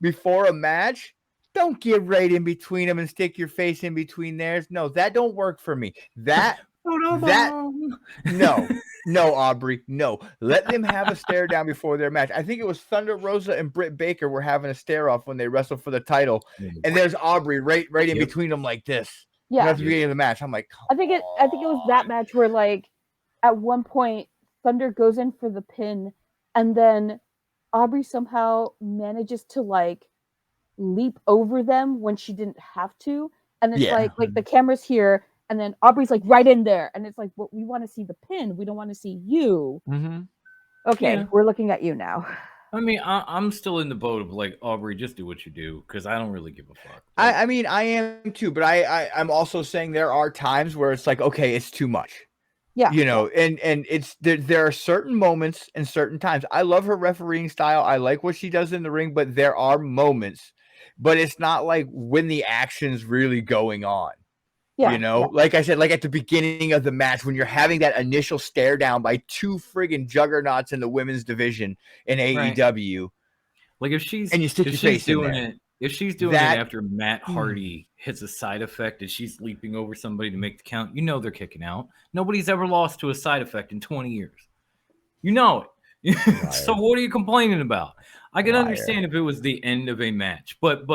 before a match, don't get right in between them and stick your face in between theirs. No, that don't work for me. No, Aubrey, no. Let them have a stare down before their match. I think it was Thunder Rosa and Britt Baker were having a stare off when they wrestled for the title, and there's Aubrey right in between them like this. Yeah, at the beginning of the match, I'm like, I think it was that match where like at one point Thunder goes in for the pin, and then Aubrey somehow manages to like leap over them when she didn't have to, and it's like the camera's here, and then Aubrey's like right in there, and it's like, well, we want to see the pin, we don't want to see you. Okay, we're looking at you now. I mean, I'm still in the boat of like, Aubrey, just do what you do, because I don't really give a fuck. I mean, I am too, but I'm also saying there are times where it's like, okay, it's too much. Yeah, and it's there are certain moments and certain times. I love her refereeing style. I like what she does in the ring, but there are moments, but it's not like when the action's really going on. Like I said, like at the beginning of the match, when you're having that initial stare down by two friggin' juggernauts in the women's division in AEW. Like if she's doing it after Matt Hardy hits a side effect and she's leaping over somebody to make the count, they're kicking out. Nobody's ever lost to a side effect in 20 years. You know it. So what are you complaining about? I can understand if it was the end of a match, but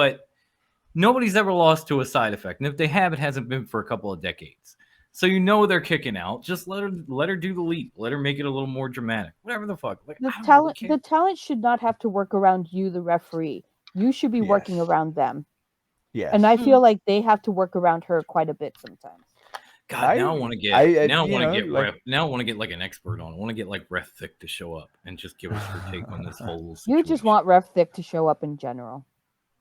nobody's ever lost to a side effect. And if they have, it hasn't been for a couple of decades. So they're kicking out. Just let her do the leap. Let her make it a little more dramatic. Whatever the fuck. Like, the talent should not have to work around you, the referee. You should be working around them. Yeah. And I feel like they have to work around her quite a bit sometimes. God, now I want to get now I want to get like an expert on. I want to get like Ref Thick to show up and just give us her take on this whole situation. You just want Ref Thick to show up in general.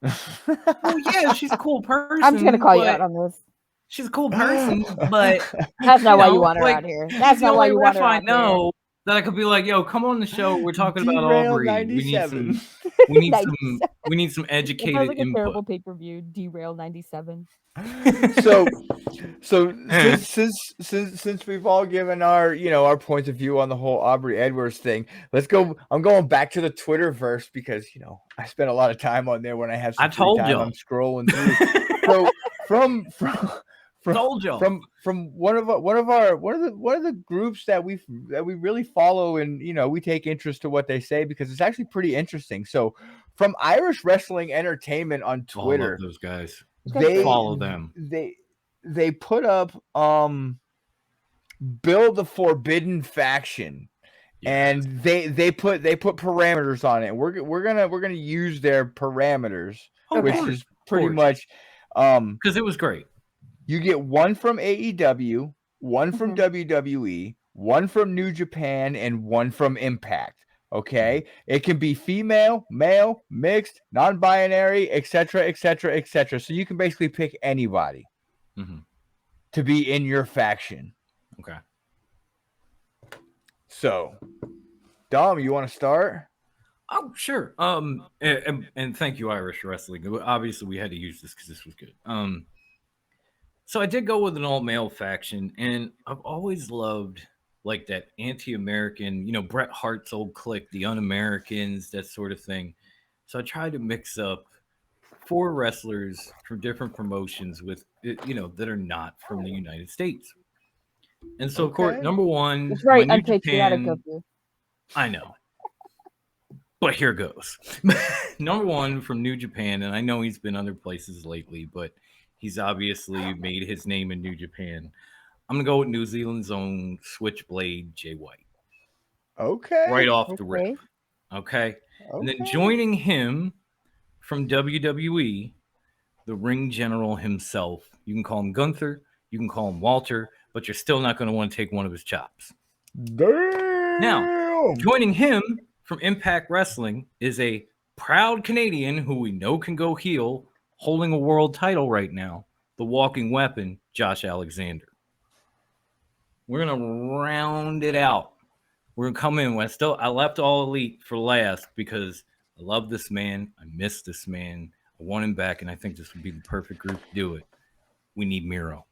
Oh yeah, she's a cool person. I'm just gonna call you out on this. She's a cool person, but that's not why you want her out here. That's not why you want her out here. That I could be like, yo, come on the show. We're talking about Aubrey. 97. We need some educated like a input. Terrible pay-per-view. Derail 97. So since we've all given our points of view on the whole Aubrey Edwards thing, let's go. I'm going back to the Twitterverse because I spend a lot of time on there when I have some free time. I'm scrolling through. So from one of the groups that we really follow, and we take interest to what they say because it's actually pretty interesting. So from Irish Wrestling Entertainment on Twitter, I love those guys. They follow them. They put up Build the Forbidden Faction. And they put parameters on it. We're gonna use their parameters, which is pretty much because it was great. You get one from AEW, one from WWE, one from New Japan, and one from Impact. Okay, it can be female, male, mixed, non-binary, etc., etc., etc. So you can basically pick anybody to be in your faction. Okay. So, Dom, you want to start? Oh, sure. And thank you, Irish Wrestling. Obviously, we had to use this because this was good. So I did go with an all-male faction, and I've always loved like that anti-American, Bret Hart's old clique, the Un-Americans, that sort of thing. So I tried to mix up 4 wrestlers from different promotions with, that are not from the United States. And so, of course, number one, it's very unpatriotic of you. I know. But here goes. Number one from New Japan, and I know he's been other places lately, but he's obviously made his name in New Japan. I'm going to go with New Zealand's own Switchblade, Jay White. Okay. Right off the rip. Okay. And then joining him from WWE, the ring general himself. You can call him Gunther. You can call him Walter, but you're still not going to want to take one of his chops. Damn. Now, joining him from Impact Wrestling is a proud Canadian who we know can go heel, holding a world title right now, the walking weapon, Josh Alexander. We're going to round it out. We're going to come in. I left All Elite for last because I love this man. I miss this man. I want him back, and I think this would be the perfect group to do it. We need Miro.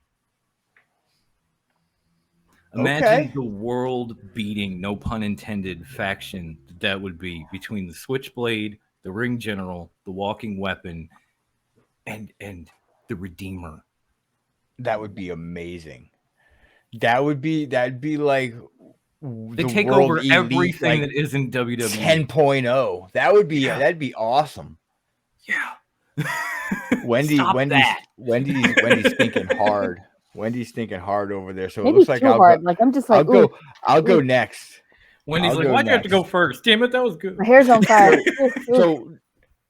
Imagine the world-beating, no pun intended, faction that would be between the Switchblade, the ring general, the walking weapon, and the Redeemer. That would be amazing. That'd be like they take over elite, everything like, that isn't WWE 10.0. That'd be awesome. Yeah. Wendy's thinking hard. Wendy's thinking hard over there. So maybe it looks like I'm just like I'll go next. Wendy's like, why'd you have to go first? Damn it, that was good. My hair's on fire. So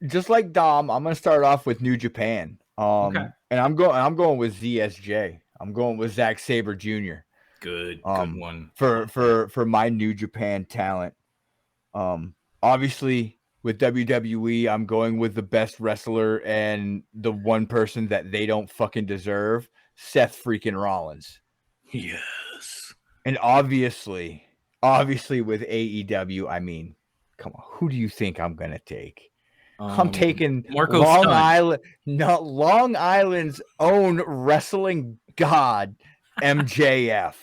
just like Dom, I'm gonna start off with New Japan. And I'm going with ZSJ. I'm going with Zack Sabre Jr. Good one. For my New Japan talent. Obviously with WWE, I'm going with the best wrestler and the one person that they don't fucking deserve, Seth freaking Rollins. Yes. And obviously with AEW, I mean, come on, who do you think I'm gonna take? I'm taking Long Island's own wrestling god, MJF.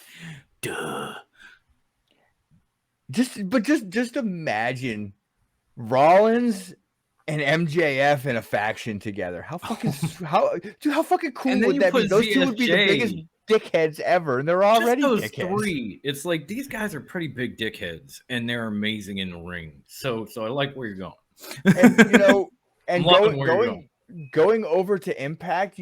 Duh. Just imagine Rollins and MJF in a faction together. How fucking cool would that be? Those two would be the biggest dickheads ever, and they're already just those dickheads. Three. It's like these guys are pretty big dickheads, and they're amazing in the ring. So I like where you're going. And going over to Impact,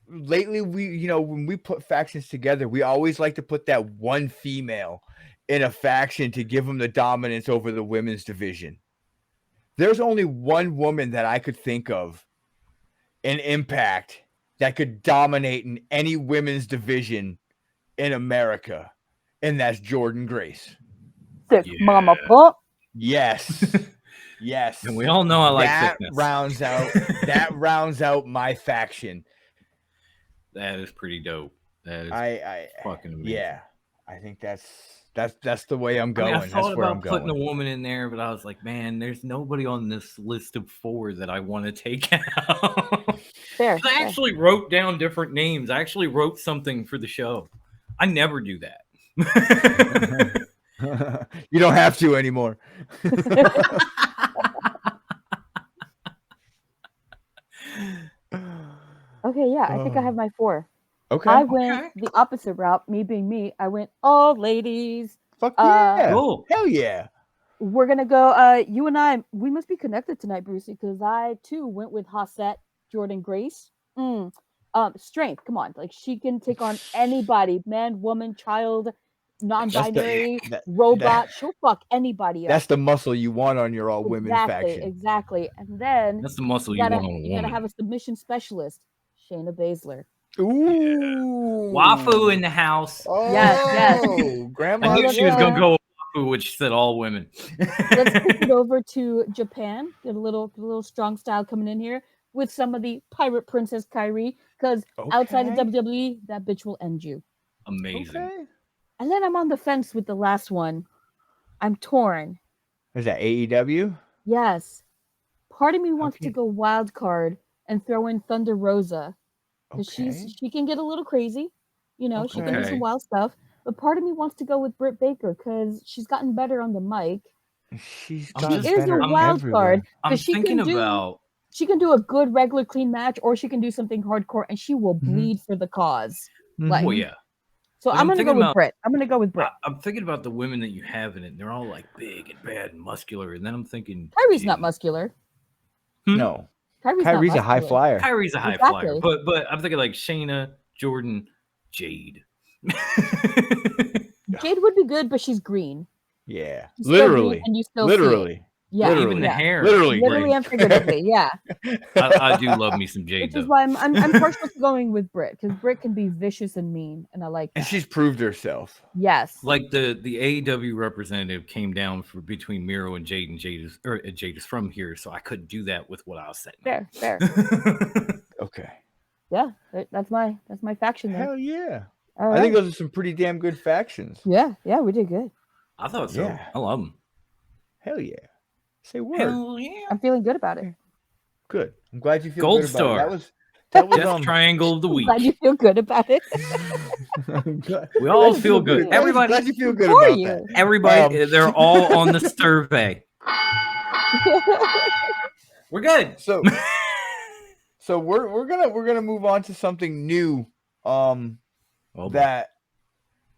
lately when we put factions together, we always like to put that one female in a faction to give them the dominance over the women's division. There's only one woman that I could think of in Impact that could dominate in any women's division in America, and that's Jordan Grace. Sick mama fuck. Yes. Yes. And we all know I like that thickness. rounds out my faction. That is pretty dope. That is fucking amazing. Yeah. I think that's the way I'm going. I thought about putting a woman in there, but I was like, man, there's nobody on this list of 4 that I want to take out. Fair. I actually wrote down different names. I actually wrote something for the show. I never do that. You don't have to anymore. Okay, yeah, I think I have my 4. Okay. I went the opposite route, me being me. I went all ladies. Fuck yeah. Cool. Hell yeah. We're going to go, you and I, we must be connected tonight, Brucey, because I, too, went with Hassett, Jordan Grace. Strength, come on. Like, she can take on anybody, man, woman, child, non-binary, robot. She'll fuck anybody up. That's the muscle you want on your all-women faction. Exactly. And then that's the muscle you want on a woman. You got to have a submission specialist, Shayna Baszler. Ooh. Wafu in the house. Oh, yes. Grandma. I knew she was going to go with Wafu, which said all women. Let's take it over to Japan. Get a little strong style coming in here with some of the Pirate Princess Kairi, because outside of WWE, that bitch will end you. Amazing. Okay. And then I'm on the fence with the last one. I'm torn. Is that AEW? Yes. Part of me wants to go wild card and throw in Thunder Rosa. Because she can get a little crazy. She can do some wild stuff. But part of me wants to go with Britt Baker because she's gotten better on the mic. She is a wild card. I'm thinking about... She can do a good regular clean match, or she can do something hardcore, and she will bleed for the cause. Oh, yeah. So I'm going to go with Britt. I'm thinking about the women that you have in it. They're all like big and bad and muscular. And then I'm thinking... Kairi's not muscular. No. Kairi's a high flyer. Kairi's a high flyer. But I'm thinking like Shayna, Jordan, Jade. Jade would be good, but she's green. Yeah. She's literally. And you still literally. Yeah. Even the hair. Literally and figuratively, yeah. I do love me some Jade, Which is why I'm partial to going with Britt, because Britt can be vicious and mean, and I like that. And she's proved herself. Yes. Like the AEW representative came down between Miro and Jade, and Jade is from here, so I couldn't do that with what I was saying. Fair. Okay. Yeah, that's my faction there. Hell yeah. Right. I think those are some pretty damn good factions. Yeah, we did good. I thought so. Yeah. I love them. Hell yeah. Say word. Hell yeah. I'm feeling good about it. Good. I'm glad you feel Gold good star. about it. That was Death Triangle of the Week. Glad you feel good about it. We all feel good. Everybody, glad you feel good about that. Everybody, they're all on the survey. We're good. So we're gonna move on to something new.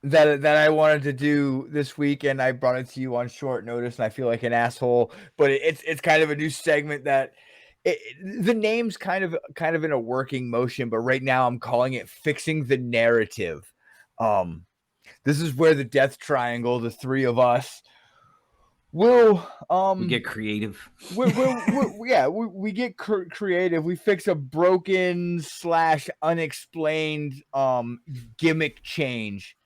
That I wanted to do this week, and I brought it to you on short notice, and I feel like an asshole, but it's kind of a new segment that the name's kind of in a working motion, but right now I'm calling it Fixing the Narrative. This is where the Death Triangle, the three of us, will we get creative. We get creative. We fix a broken / unexplained gimmick change.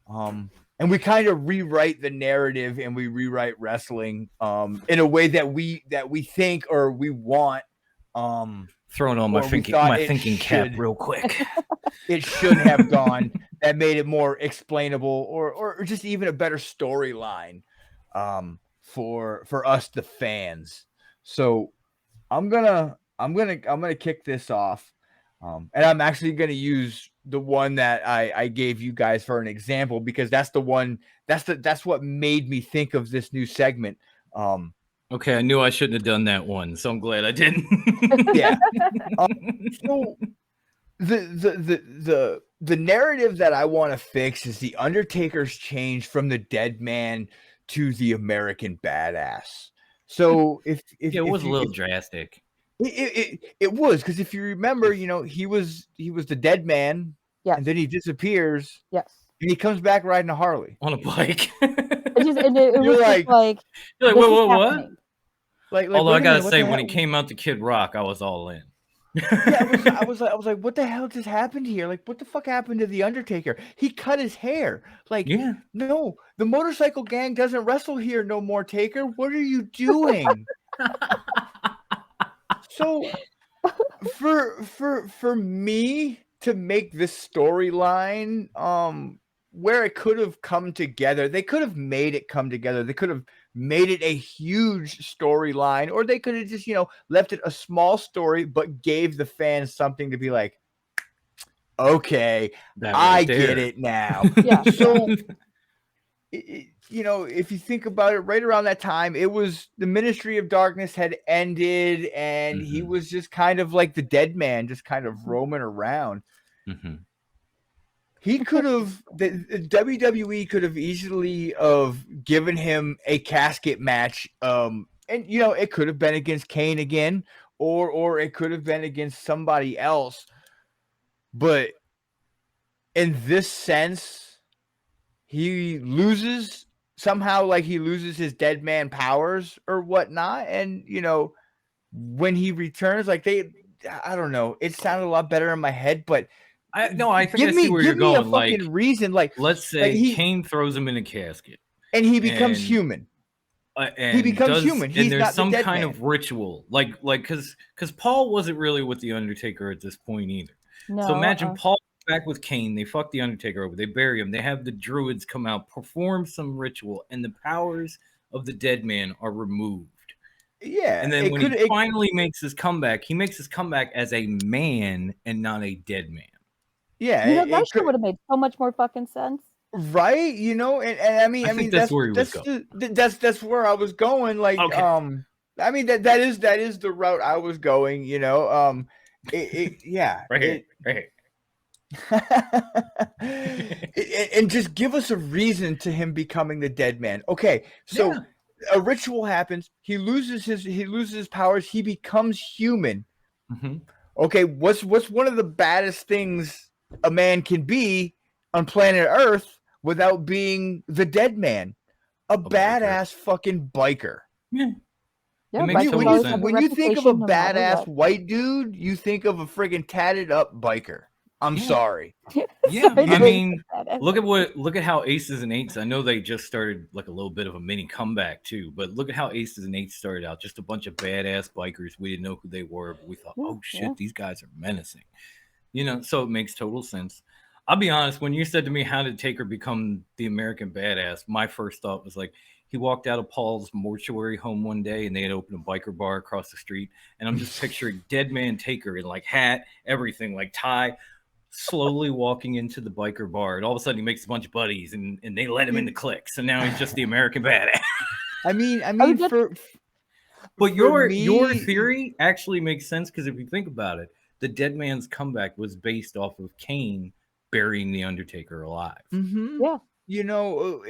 And we kind of rewrite the narrative, and we rewrite wrestling in a way that we think or we want. Throwing on my thinking cap real quick. It should have gone. That made it more explainable, or just even a better storyline for us, the fans. So I'm gonna kick this off, and I'm actually gonna use the one that I gave you guys for an example, because that's the one that's what made me think of this new segment. Okay, I knew I shouldn't have done that one, so I'm glad I didn't. Yeah. So the narrative that I want to fix is the Undertaker's change from the dead man to the American badass. So if it was a little drastic. It was, because if you remember, he was the dead man, and then he disappears, and he comes back riding a Harley on a bike. You're like, what? Although I gotta say, when he came out to Kid Rock, I was all in. Yeah, I was like, what the hell just happened here? Like, what the fuck happened to the Undertaker? He cut his hair. Like, no, the motorcycle gang doesn't wrestle here no more, Taker. What are you doing? So for me to make this storyline where it could have come together, they could have made it come together. They could have made it a huge storyline, or they could have just, left it a small story, but gave the fans something to be like, okay, I get it now. Yeah. So, if you think about it, right around that time, it was the Ministry of Darkness had ended, and he was just kind of like the dead man, just kind of roaming around. He could have, the WWE could have easily given him a casket match, and it could have been against Kane again, or it could have been against somebody else. But in this sense, he loses somehow, like he loses his dead man powers or whatnot, and when he returns, like I don't know, it sounded a lot better in my head, but. I think I see where you're going. Give me a fucking reason. Like, let's say Kane throws him in a casket, and he becomes human. He becomes human. And there's some kind of ritual, like because Paul wasn't really with the Undertaker at this point either. No, so imagine Paul back with Kane. They fuck the Undertaker over. They bury him. They have the Druids come out, perform some ritual, and the powers of the dead man are removed. Yeah, and then when he finally makes his comeback, he makes his comeback as a man and not a dead man. Yeah, that shit would have made so much more fucking sense, right? And I mean that's where he was going. That's where I was going. Like, okay. I mean that is the route I was going. Yeah, right. And just give us a reason to him becoming the dead man. Okay, so a ritual happens. He loses his powers. He becomes human. Okay, what's one of the baddest things a man can be on planet Earth without being the dead man? A badass fucking biker. Yeah, when you think of a badass white dude, you think of a friggin' tatted up biker. I'm sorry. Yeah, I mean, look at how Aces and Eights. I know they just started like a little bit of a mini comeback too, but look at how Aces and Eights started out. Just a bunch of badass bikers. We didn't know who they were, but we thought, oh shit, these guys are menacing. So it makes total sense. I'll be honest, when you said to me, how did Taker become the American badass? My first thought was like, he walked out of Paul's mortuary home one day and they had opened a biker bar across the street. And I'm just picturing dead man Taker in like hat, everything, like tie, slowly walking into the biker bar. And all of a sudden he makes a bunch of buddies and they let him in the clique. So now he's just the American badass. I mean, But your theory actually makes sense because if you think about it, the Dead Man's comeback was based off of Kane burying the Undertaker alive. Mm-hmm. Yeah. You know,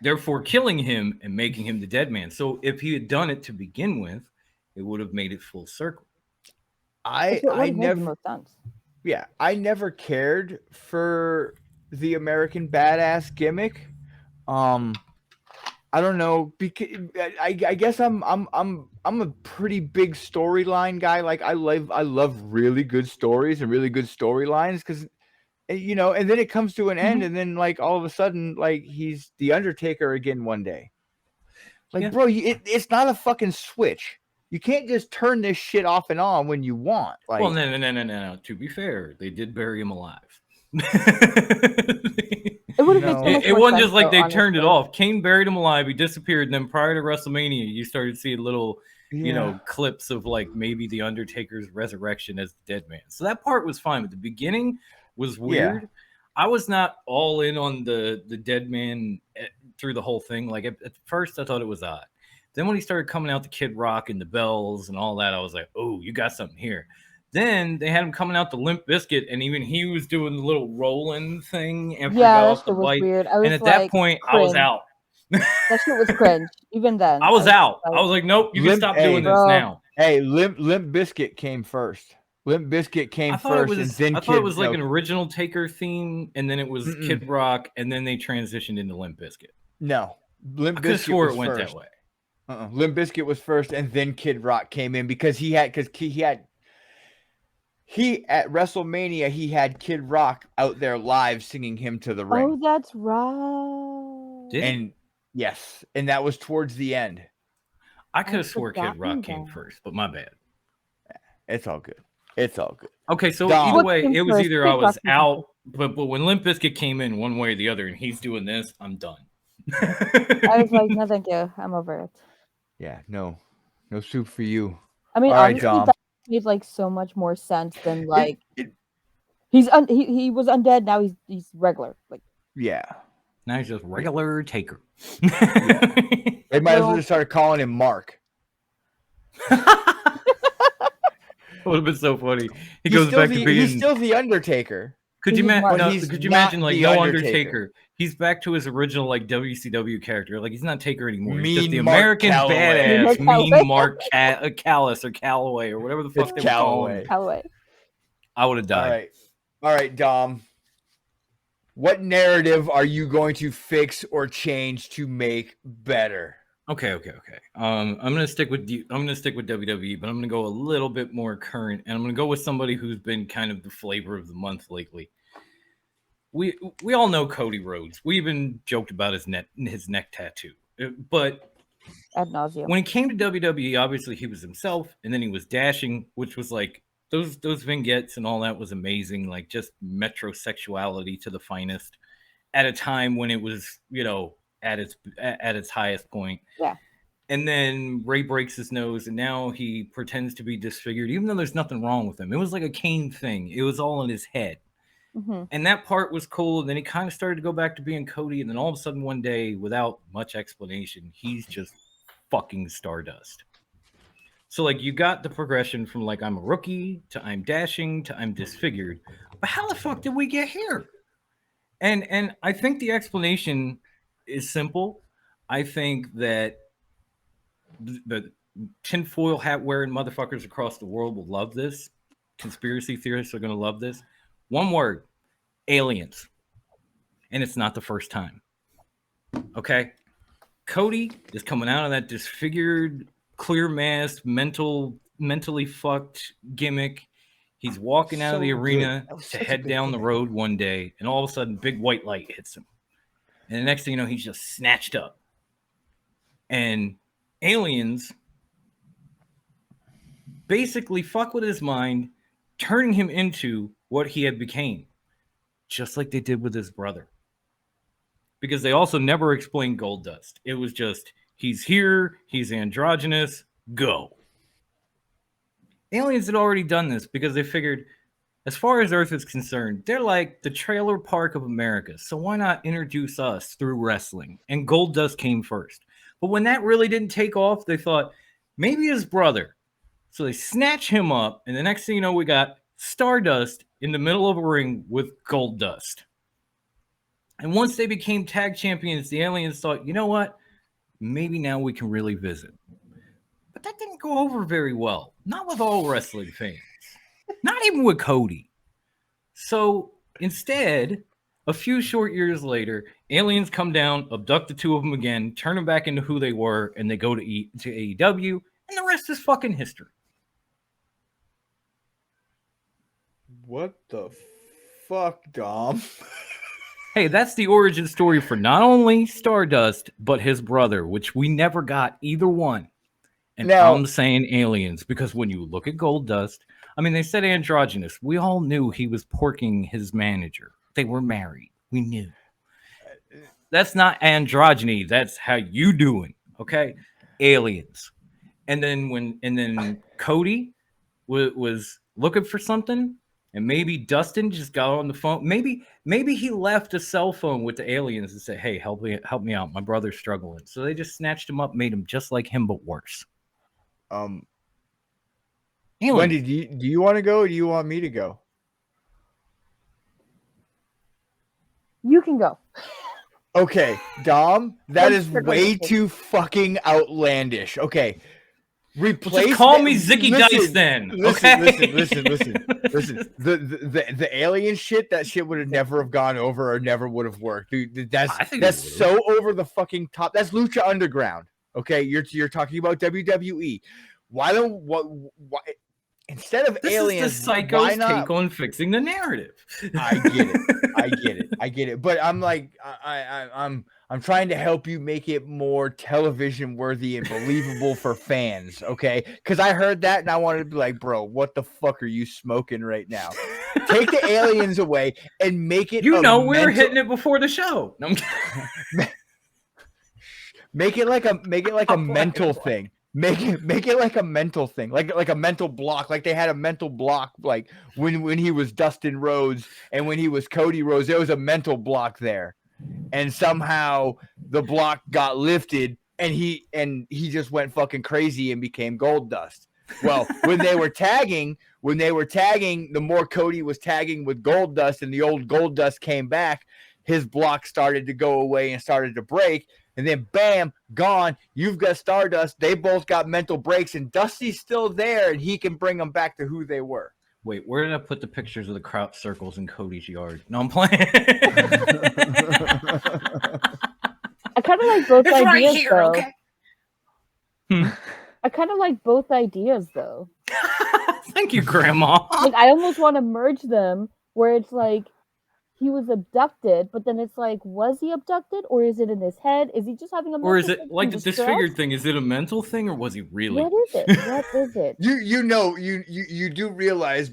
therefore killing him and making him the Dead Man. So if he had done it to begin with, it would have made it full circle. I never made the most sense. Yeah, I never cared for the American Badass gimmick. I don't know, because I guess I'm a pretty big storyline guy. Like I love really good stories and really good storylines because you know, and then it comes to an end, and then like all of a sudden, like he's the Undertaker again one day. Like, bro, it's not a fucking switch. You can't just turn this shit off and on when you want. Like, well, no. To be fair, they did bury him alive. It would have made it wasn't just like they turned it off. Kane buried him alive. He disappeared. And then prior to WrestleMania, you started seeing little, you know, clips of like maybe the Undertaker's resurrection as the Dead Man. So that part was fine. But the beginning was weird. Yeah. I was not all in on the Dead Man through the whole thing. Like at first, I thought it was odd. Then when he started coming out the Kid Rock and the bells and all that, I was like, oh, you got something here. Then they had him coming out the Limp Bizkit, and even he was doing the little rolling thing after he got off the bike. Weird. And at that point, cringe. I was out. That shit was cringe. Even then, I was out. I was like, nope, you can stop doing this now. Hey, Limp Bizkit came first. Limp Bizkit came first, and then I thought it was like an original Taker theme, and then it was Kid Rock, and then they transitioned into Limp Bizkit. No, Limp Bizkit. I could have swore it went that way. Limp Bizkit was first, and then Kid Rock came in because he at WrestleMania he had Kid Rock out there live singing him to the ring. Oh, that's right. And yes, and that was towards the end. I could have swore Kid Rock came first, but my bad. It's all good. It's all good. Okay, so either way, it was either I was out, but when Limp Bizkit came in one way or the other, and he's doing this, I'm done. I was like, no, thank you. I'm over it. Yeah, no soup for you. I mean, honestly, that made like so much more sense than like he was undead. Now he's regular. Like, yeah, now he's just regular Taker. Yeah. They might as well just start calling him Mark. It would have been so funny. He's still the Undertaker. Could you imagine like no Undertaker? He's back to his original like WCW character. Like he's not Taker anymore. He's just the American badass, mean Mark Callis or Calloway or whatever the fuck they were calling him. Calloway. I would have died. All right, Dom. What narrative are you going to fix or change to make better? Okay. I'm gonna stick with WWE, but I'm gonna go a little bit more current, and I'm gonna go with somebody who's been kind of the flavor of the month lately. We all know Cody Rhodes. We even joked about his neck tattoo, but ad nauseum. When he came to WWE, obviously he was himself, and then he was dashing, which was like those vignettes and all that was amazing, like just metrosexuality to the finest at a time when it was, you know, at its highest point. Yeah. And then Ray breaks his nose, and now he pretends to be disfigured, even though there's nothing wrong with him. It was like a Kane thing. It was all in his head. Mm-hmm. And that part was cool. And then he kind of started to go back to being Cody. And then all of a sudden one day, without much explanation, he's just fucking Stardust. So like you got the progression from like I'm a rookie to I'm dashing to I'm disfigured. But how the fuck did we get here? And I think the explanation is simple. I think that the tinfoil hat wearing motherfuckers across the world will love this. Conspiracy theorists are going to love this. One word: aliens. And it's not the first time. Okay? Cody is coming out of that disfigured, clear mask, mentally fucked gimmick. He's walking out of the arena to head down the road one day, and all of a sudden, big white light hits him. And the next thing you know, he's just snatched up. And aliens basically fuck with his mind, turning him into what he had became, just like they did with his brother. Because they also never explained Goldust. It was just, he's here, he's androgynous, go. Aliens had already done this because they figured, as far as Earth is concerned, they're like the trailer park of America. So why not introduce us through wrestling? And Goldust came first. But when that really didn't take off, they thought, maybe his brother. So they snatch him up, and the next thing you know, we got Stardust in the middle of a ring with Goldust. And once they became tag champions, the aliens thought, you know what? Maybe now we can really visit. But that didn't go over very well. Not with all wrestling fans. Not even with Cody. So instead, a few short years later, aliens come down, abduct the two of them again, turn them back into who they were, and they go to AEW, and the rest is fucking history. What the fuck, Dom? Hey, that's the origin story for not only Stardust, but his brother, which we never got either one. And now, I'm saying aliens, because when you look at Goldust, I mean, they said androgynous. We all knew he was porking his manager. They were married. We knew. That's not androgyny. That's how you doing, okay? Aliens. And then Cody was looking for something, and maybe Dustin just got on the phone. Maybe he left a cell phone with the aliens and said, hey, help me out. My brother's struggling. So they just snatched him up, made him just like him, but worse. Wendy, do you want to go or do you want me to go? You can go. Okay, Dom, that is way too fucking outlandish. Okay. Just call me Ziggy Dice then. Okay. Listen. The alien shit, that shit would have never have gone over or never would have worked. Dude, that's so over the fucking top. That's Lucha Underground. Okay, you're talking about WWE. Why instead of aliens, is the psycho's take on fixing the narrative. I get it. But I'm like, I'm trying to help you make it more television worthy and believable for fans, okay? Because I heard that and I wanted to be like, bro, what the fuck are you smoking right now? Take the aliens away and make it. We were hitting it before the show. No, make it like a mental thing. Make it like a mental thing, like a mental block. Like they had a mental block, like when he was Dustin Rhodes and when he was Cody Rhodes, there was a mental block there, and somehow the block got lifted, and he just went fucking crazy and became Goldust. Well, when they were tagging, the more Cody was tagging with Goldust, and the old Goldust came back, his block started to go away and started to break. And then, bam, gone. You've got Stardust. They both got mental breaks, and Dusty's still there, and he can bring them back to who they were. Wait, where did I put the pictures of the crop circles in Cody's yard? No, I'm playing. I kind of like both ideas, right here, though. Okay? I kind of like both ideas, though. Thank you, Grandma. Like, I almost want to merge them, where it's like, he was abducted, but then it's like, was he abducted, or is it in his head? Is he just having a mental or is it thing like the disfigured thing? Is it a mental thing, or was he really? What is it? What is it? You do realize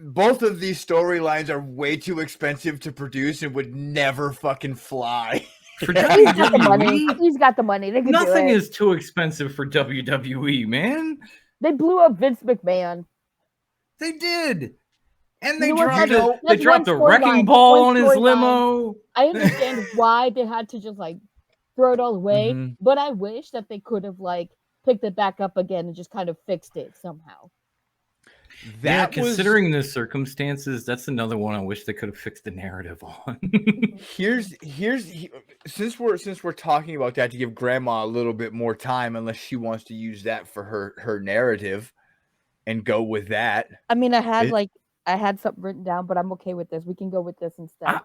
both of these storylines are way too expensive to produce and would never fucking fly. For He's got the money. He's got the money. They can Nothing do it. is too expensive for WWE, man. They blew up Vince McMahon. They did. And they That's dropped a one wrecking storyline. ball One on his storyline. limo. I understand why they had to just like throw it all away, but I wish that they could have like picked it back up again and just kind of fixed it somehow. Considering the circumstances, that's another one I wish they could have fixed the narrative on. Here's since we're talking about that, to give Grandma a little bit more time, unless she wants to use that for her narrative and go with that. I mean, I had something written down, but I'm okay with this. We can go with this instead. I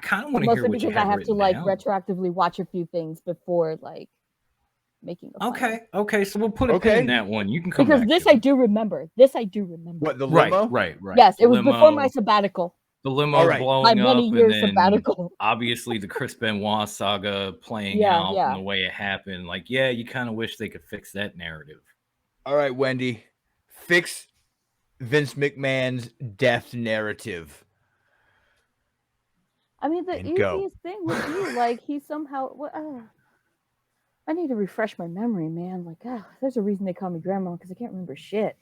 kind of want to hear what you have because I have to like down. retroactively watch a few things before like making a final. Okay, so we'll put a pin in that one. You can come because back this to I do remember. What, the limo? Right. Yes, it was limo, before my sabbatical. The limo blowing my up, many and years then sabbatical. obviously the Chris Benoit saga playing out and the way it happened. Like, you kind of wish they could fix that narrative. All right, Wendy, fix Vince McMahon's death narrative. I mean, the easiest thing would be like he somehow. I need to refresh my memory, man. Like, there's a reason they call me Grandma because I can't remember shit.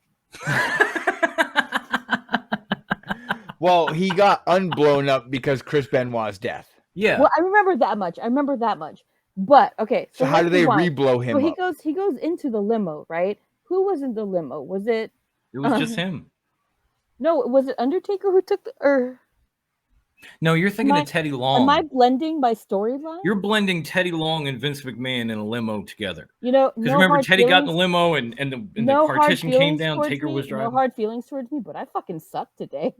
Well, he got unblown up because Chris Benoit's death. Yeah. Well, I remember that much. But okay. So how do they re-blow him up? He goes into the limo, right? who was in the limo? Was it? It was just him. No, was it Undertaker who took the? Or no, you're thinking of Teddy Long. Am I blending my storyline? You're blending Teddy Long and Vince McMahon in a limo together. You know, because remember Teddy got in the limo and the partition came down. Taker was driving. No hard feelings towards me, but I fucking suck today.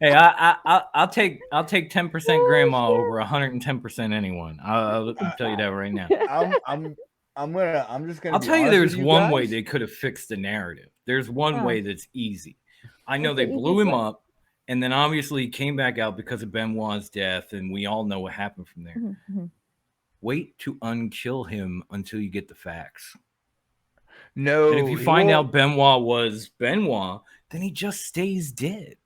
Hey, I'll take 10% grandma over 110% anyone. I'll tell you that right now. I'm just gonna. I'll tell you, there's one way they could have fixed the narrative. There's one way that's easy. I know they blew him up, and then obviously he came back out because of Benoit's death, and we all know what happened from there. Mm-hmm. Wait to unkill him until you get the facts. No, and if you find out Benoit was Benoit, then he just stays dead.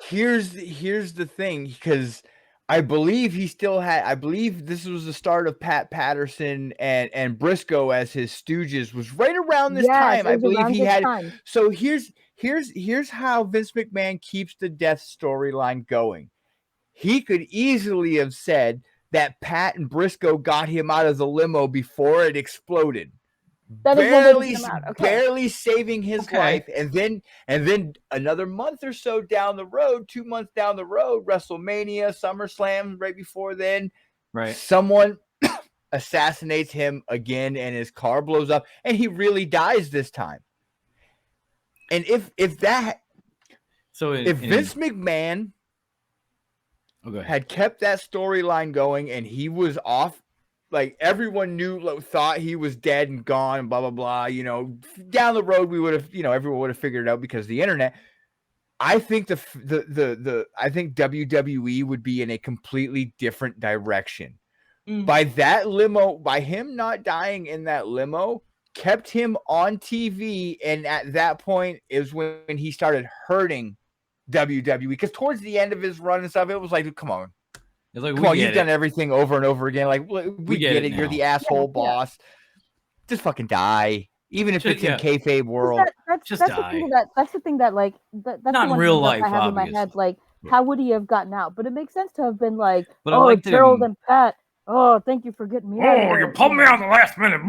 Here's the thing, because I believe he still had. I believe this was the start of Pat Patterson and Briscoe as his stooges. Was right around this time. I believe he had. Time. So here's how Vince McMahon keeps the death storyline going. He could easily have said that Pat and Briscoe got him out of the limo before it exploded. Barely saving his life, and then another month or so down the road, 2 months down the road, WrestleMania, SummerSlam, right before then, right? Someone assassinates him again, and his car blows up, and he really dies this time. And if Vince McMahon had kept that storyline going, and he was off. Like everyone thought he was dead and gone and blah, blah, blah. You know, down the road, we would have, everyone would have figured it out because of the internet. I think I think WWE would be in a completely different direction. Mm-hmm. By him not dying in that limo, kept him on TV. And at that point is when he started hurting WWE, because towards the end of his run and stuff, it was like, come on. Like, come on, you've done everything over and over again. Like, we get it. You're the asshole boss. Just fucking die. Even if it's in kayfabe world. That's the thing that's the thing that, like, that's not in real life, I have in my head. Like, how would he have gotten out? But it makes sense to have been like, Gerald and Pat, thank you for getting me out. Oh, you pulled me on the last minute.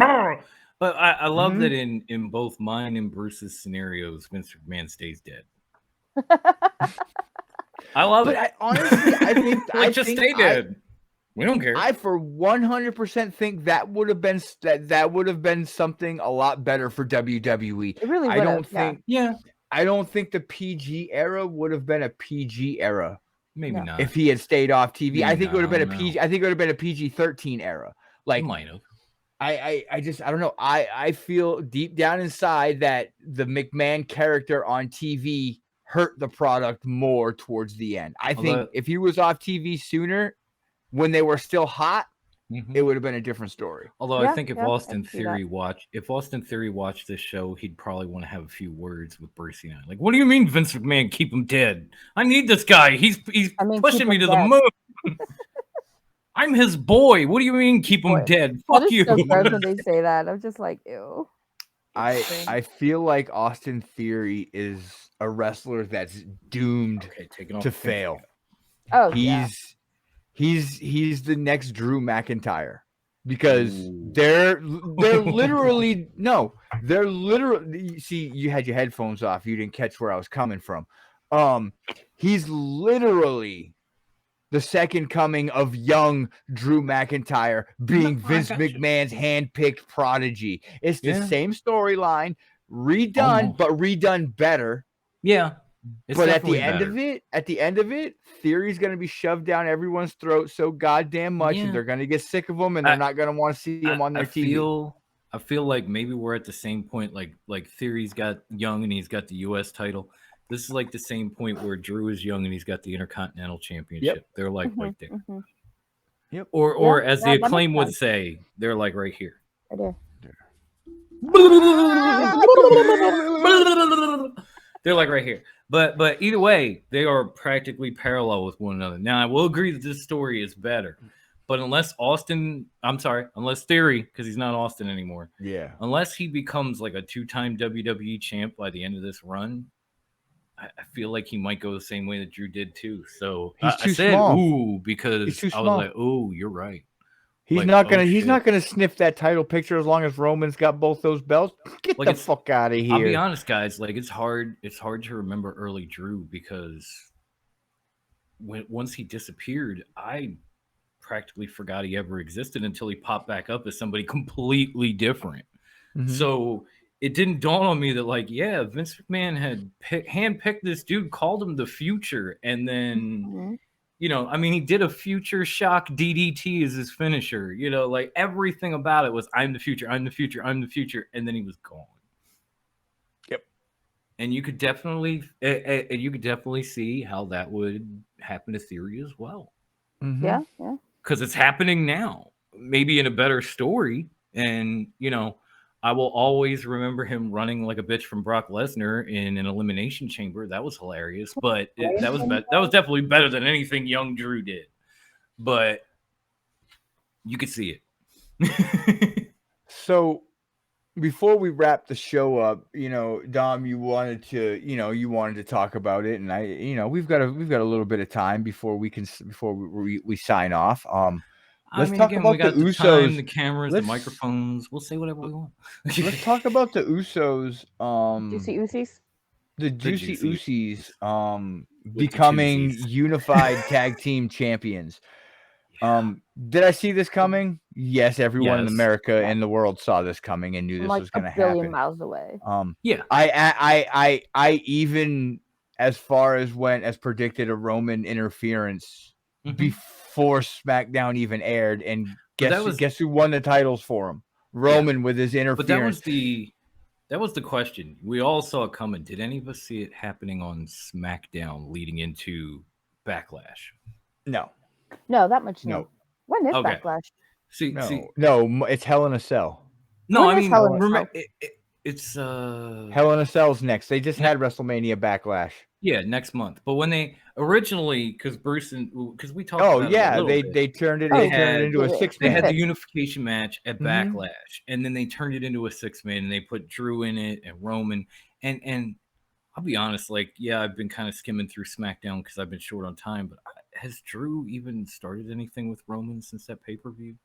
But I love that in both mine and Bruce's scenarios, Vince McMahon stays dead. I love it. Honestly, I think stay dead. We don't care. I for 100% think that would have been something a lot better for WWE. It really would. I don't think the PG era would have been a PG era. Maybe not. If he had stayed off TV, I think it would have been a PG. I think it would have been a PG-13 era. Like, might have. I don't know. I feel deep down inside that the McMahon character on TV hurt the product more towards the end. I think if he was off TV sooner, when they were still hot, it would have been a different story. Although I think if Austin Theory watched this show, he'd probably want to have a few words with Brucey and I. Like, what do you mean, Vince McMahon, keep him dead? I need this guy. He's pushing me to the moon. I'm his boy. What do you mean, keep him dead? Fuck you. So gross when they say that. I'm just like, ew. I feel like Austin Theory is a wrestler that's doomed to fail. Oh, he's the next Drew McIntyre, because they're literally see, you had your headphones off, you didn't catch where I was coming from. He's literally the second coming of young Drew McIntyre, being Vince McMahon's hand-picked prodigy. It's the same storyline, redone, but redone better. Yeah. But at the end of it, Theory's going to be shoved down everyone's throat so goddamn much, and they're going to get sick of him, and they're not going to want to see him on their TV. I feel like maybe we're at the same point. Like Theory's got young and he's got the U.S. title. This is like the same point where Drew is young and he's got the Intercontinental Championship. Yep. They're like right there. Mm-hmm. Yep. Or as the Acclaim would say, they're like right here. Right They're like right here. But either way, they are practically parallel with one another. Now, I will agree that this story is better. But unless Theory, because he's not Austin anymore. Yeah. Unless he becomes like a 2-time WWE champ by the end of this run, I feel like he might go the same way that Drew did too. So he's too I said, small. ooh, because I was like, ooh, you're right. He's like, not gonna. oh, He's shit. not gonna sniff that title picture as long as Roman's got both those belts. Get Like, the fuck out of here. I'll be honest, guys. Like, it's hard to remember early Drew because once he disappeared, I practically forgot he ever existed until he popped back up as somebody completely different. So it didn't dawn on me that, like, yeah, Vince McMahon had handpicked this dude, called him the Future, and then, you know, I mean, he did a Future Shock DDT as his finisher. You know, like, everything about it was, I'm the Future, I'm the Future, I'm the Future, and then he was gone. Yep. And you could definitely see how that would happen to Theory as well. Yeah. Because it's happening now, maybe in a better story. And, you know, I will always remember him running like a bitch from Brock Lesnar in an Elimination Chamber. That was hilarious, but that was definitely better than anything young Drew did. But you could see it. So before we wrap the show up, you know, Dom, you wanted to talk about it, and I, you know, we've got a little bit of time before we sign off. Let's talk about we got the the Usos. time, the cameras, the microphones. We'll say whatever we want. Let's talk about the Usos. Juicy Usos. The Juicy Usos becoming unified tag team champions. Did I see this coming? Yes, everyone in America and the world saw this coming and knew this was going to happen. A billion miles away. I even, as far as as predicted, a Roman interference before SmackDown even aired, and guess who won the titles for him? Roman with his interference. But that was the question. We all saw it coming. Did any of us see it happening on SmackDown leading into Backlash? No, that much no. When is Backlash? No, it's Hell in a Cell. No, I mean, it's Hell in a Cell's next. They just had WrestleMania Backlash. Yeah, next month. But when they originally, because we talked about it a little bit. They turned it into a 6-man. They had the unification match at Backlash, and then they turned it into a 6-man, and they put Drew in it and Roman. And I'll be honest, like, yeah, I've been kind of skimming through SmackDown because I've been short on time, but has Drew even started anything with Roman since that pay-per-view?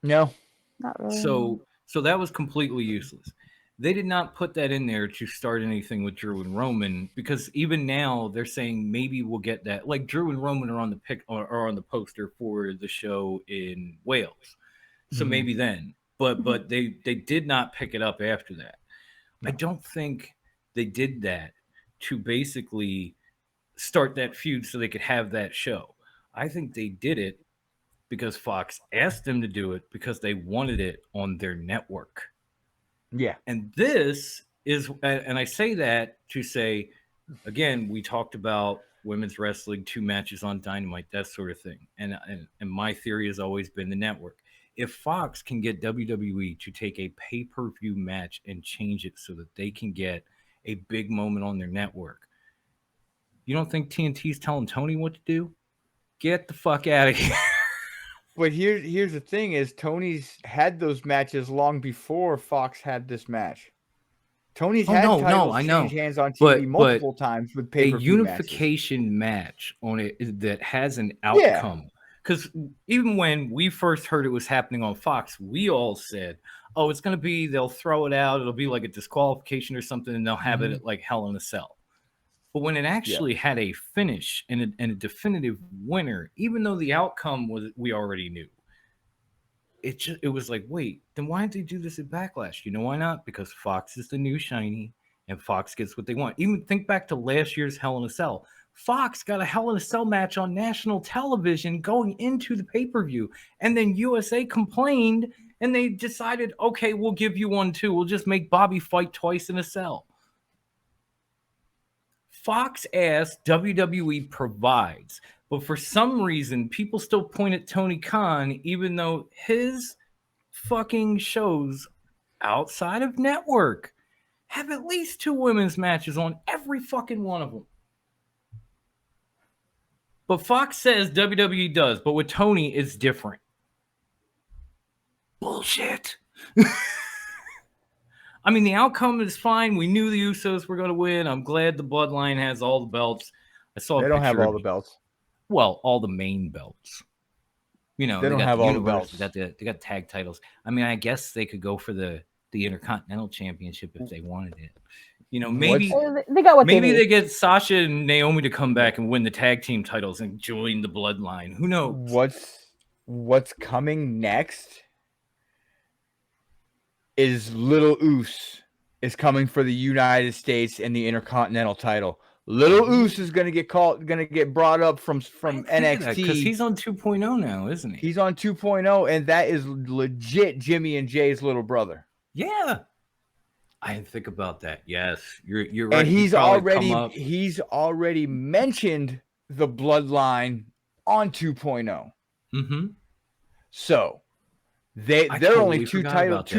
No. Not really. So that was completely useless. They did not put that in there to start anything with Drew and Roman, because even now they're saying maybe we'll get that. Like, Drew and Roman are on the poster for the show in Wales, so maybe then. But they did not pick it up after that. No. I don't think they did that to basically start that feud so they could have that show. I think they did it because Fox asked them to do it because they wanted it on their network. Yeah. And this is, and I say that to say, again, we talked about women's wrestling, 2 matches on Dynamite, that sort of thing. And my theory has always been the network. If Fox can get WWE to take a pay-per-view match and change it so that they can get a big moment on their network, you don't think TNT's telling Tony what to do? Get the fuck out of here. But here's the thing: is Tony's had those matches long before Fox had this match. Tony's had titles change hands on TV multiple times with pay-per-view a unification match on it that has an outcome. Because even when we first heard it was happening on Fox, we all said, "Oh, it's going to be, they'll throw it out. It'll be like a disqualification or something, and they'll have it at like Hell in a Cell." But when it actually had a finish and a definitive winner, even though the outcome was we already knew, it was like, wait, then why didn't they do this at Backlash? You know why not? Because Fox is the new shiny, and Fox gets what they want. Even think back to last year's Hell in a Cell. Fox got a Hell in a Cell match on national television going into the pay-per-view, and then USA complained, and they decided, okay, we'll give you one too. We'll just make Bobby fight twice in a cell. Fox asked, WWE provides. But for some reason, people still point at Tony Khan, even though his fucking shows outside of network have at least 2 women's matches on every fucking one of them. But Fox says WWE does, but with Tony, it's different. Bullshit. I mean, the outcome is fine. We knew the Usos were going to win. I'm glad the Bloodline has all the belts. I saw. They don't have all the belts. Well, all the main belts. You know, they don't have all the belts. They got tag titles. I mean, I guess they could go for the Intercontinental Championship if they wanted it. You know, maybe they got what maybe they get Sasha and Naomi to come back and win the tag team titles and join the Bloodline. Who knows? What's coming next is Little Oos is coming for the United States and the Intercontinental title. Little Oos is gonna get brought up from NXT because he's on 2.0 now, isn't he? He's on 2.0, and that is legit Jimmy and Jay's little brother. Yeah, I didn't think about that. Yes, you're right. And he's already mentioned the Bloodline on 2.0. Mm-hmm. So they're only two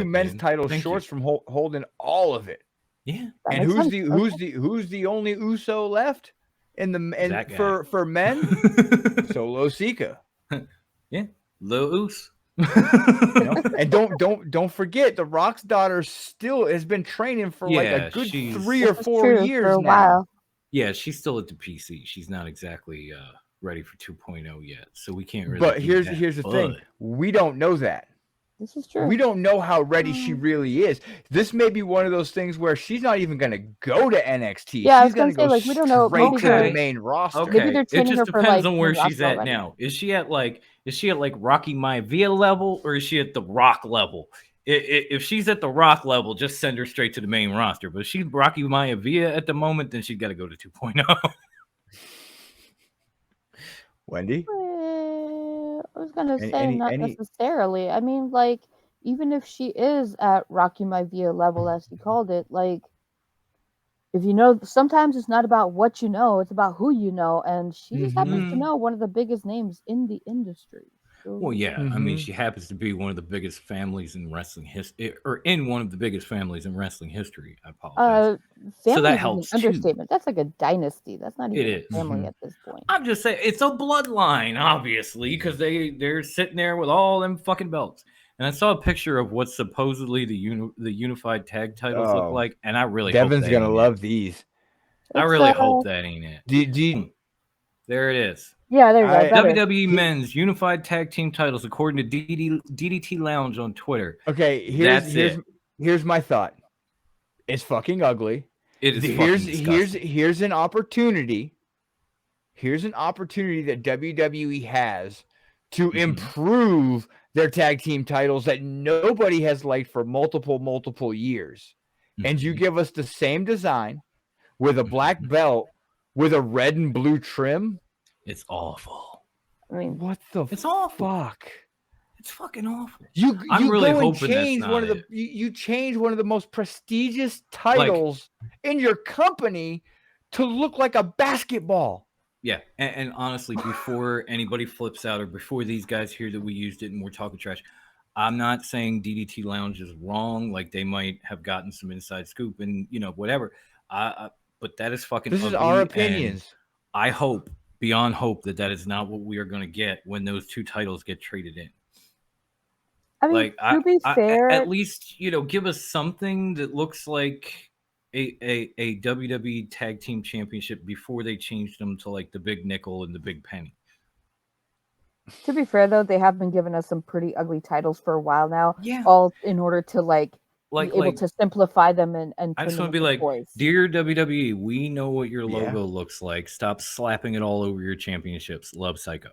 men's titles shorts from holding all of it. Yeah. And who's the only Uso left for men? Solo Sika. Yeah, Lil Us. And don't forget, the Rock's daughter still has been training for like a good 3 or 4 years for a now. while. Yeah, she's still at the PC. She's not exactly ready for 2.0 yet, so we can't really. But here's the thing: we don't know that. This is true. We don't know how ready she really is. This may be one of those things where she's not even going to go to NXT. Yeah, she's going to go like, we don't know. straight to the main roster. Okay, maybe they're training it just her for, depends like, on where she's at already. now. Is she at like Rocky Maivia level, or is she at the Rock level? If she's at the Rock level, just send her straight to the main roster. But if she's Rocky Maivia at the moment, then she's got to go to 2.0. Wendy? I was going to say not necessarily. I mean, like, even if she is at Rocky Maivia level, as he called it, like, if you know, sometimes it's not about what you know, it's about who you know. And she just happens to know one of the biggest names in the industry. So, well, yeah. I mean, she happens to be one of the biggest families in wrestling history, or in one of the biggest families in wrestling history. I apologize. So that helps. Understatement. That's like a dynasty. That's not even a family at this point. I'm just saying it's a bloodline, obviously, because they're sitting there with all them fucking belts. And I saw a picture of what supposedly the unified tag titles look like, and I really Devin's hope gonna love these. I really hope that ain't it. There it is. Yeah, there you go. WWE Men's Unified Tag Team Titles, according to DDT Lounge on Twitter. Okay, here's my thought. It's fucking ugly. It is. Here's an opportunity. Here's an opportunity that WWE has to improve their tag team titles that nobody has liked for multiple years. And you give us the same design with a black belt with a red and blue trim. It's awful. I mean, what the fuck? It's fucking awful. I'm really hoping change one of the you change one of the most prestigious titles in your company to look like a basketball. Yeah, and honestly, before anybody flips out or before these guys hear that we used it and we're talking trash, I'm not saying DDT Lounge is wrong. Like, they might have gotten some inside scoop and whatever. But that is fucking. This is our opinions. I hope, beyond hope, that is not what we are going to get when those two titles get traded in. I mean, to be fair, at least give us something that looks like a WWE Tag Team Championship before they changed them to like the big nickel and the big penny. To be fair, though, they have been giving us some pretty ugly titles for a while now. Yeah. All in order to be able to simplify them and I just want to be like, dear WWE, we know what your logo looks like. Stop slapping it all over your championships. Love, Psycho.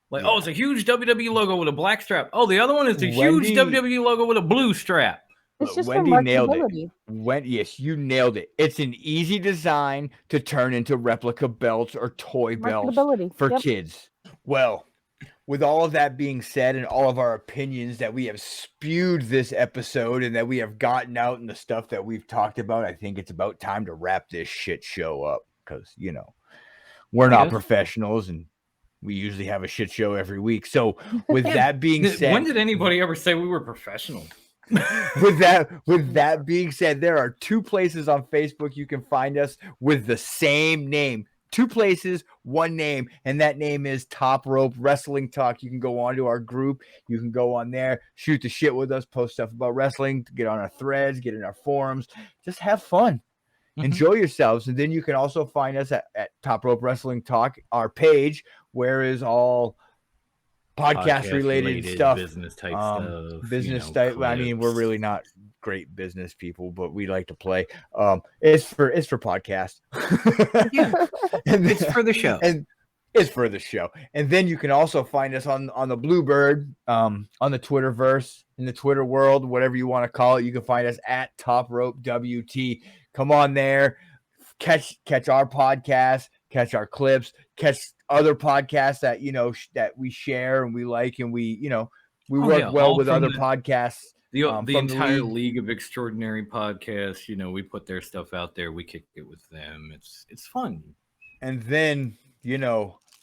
Like, oh, it's a huge WWE logo with a black strap. Oh, the other one is a huge WWE logo with a blue strap. It's just Wendy nailed it. Yes, you nailed it. It's an easy design to turn into replica belts or toy belts for kids. Well, with all of that being said and all of our opinions that we have spewed this episode and that we have gotten out and the stuff that we've talked about, I think it's about time to wrap this shit show up because, we're not professionals and we usually have a shit show every week. So with that being said, when did anybody ever say we were professional? with that being said, there are 2 places on Facebook you can find us with the same name. 2 places, 1 name, and that name is Top Rope Wrestling Talk. You can go on to our group. You can go on there, shoot the shit with us, post stuff about wrestling, get on our threads, get in our forums. Just have fun. Enjoy yourselves. And then you can also find us at Top Rope Wrestling Talk, our page, where is all podcast related stuff, business type stuff, business type. I mean, we're really not great business people, but we like to play. It's for podcast. Yeah, and it's for the show. And it's for the show. And then you can also find us on the Bluebird, on the Twitterverse, in the Twitter world, whatever you want to call it. You can find us at Top Rope WT. Come on there, catch our podcast, catch our clips, catch other podcasts that that we share and we like, and we work well with other podcasts. The entire League of Extraordinary podcasts, we put their stuff out there. We kick it with them. It's fun. And then,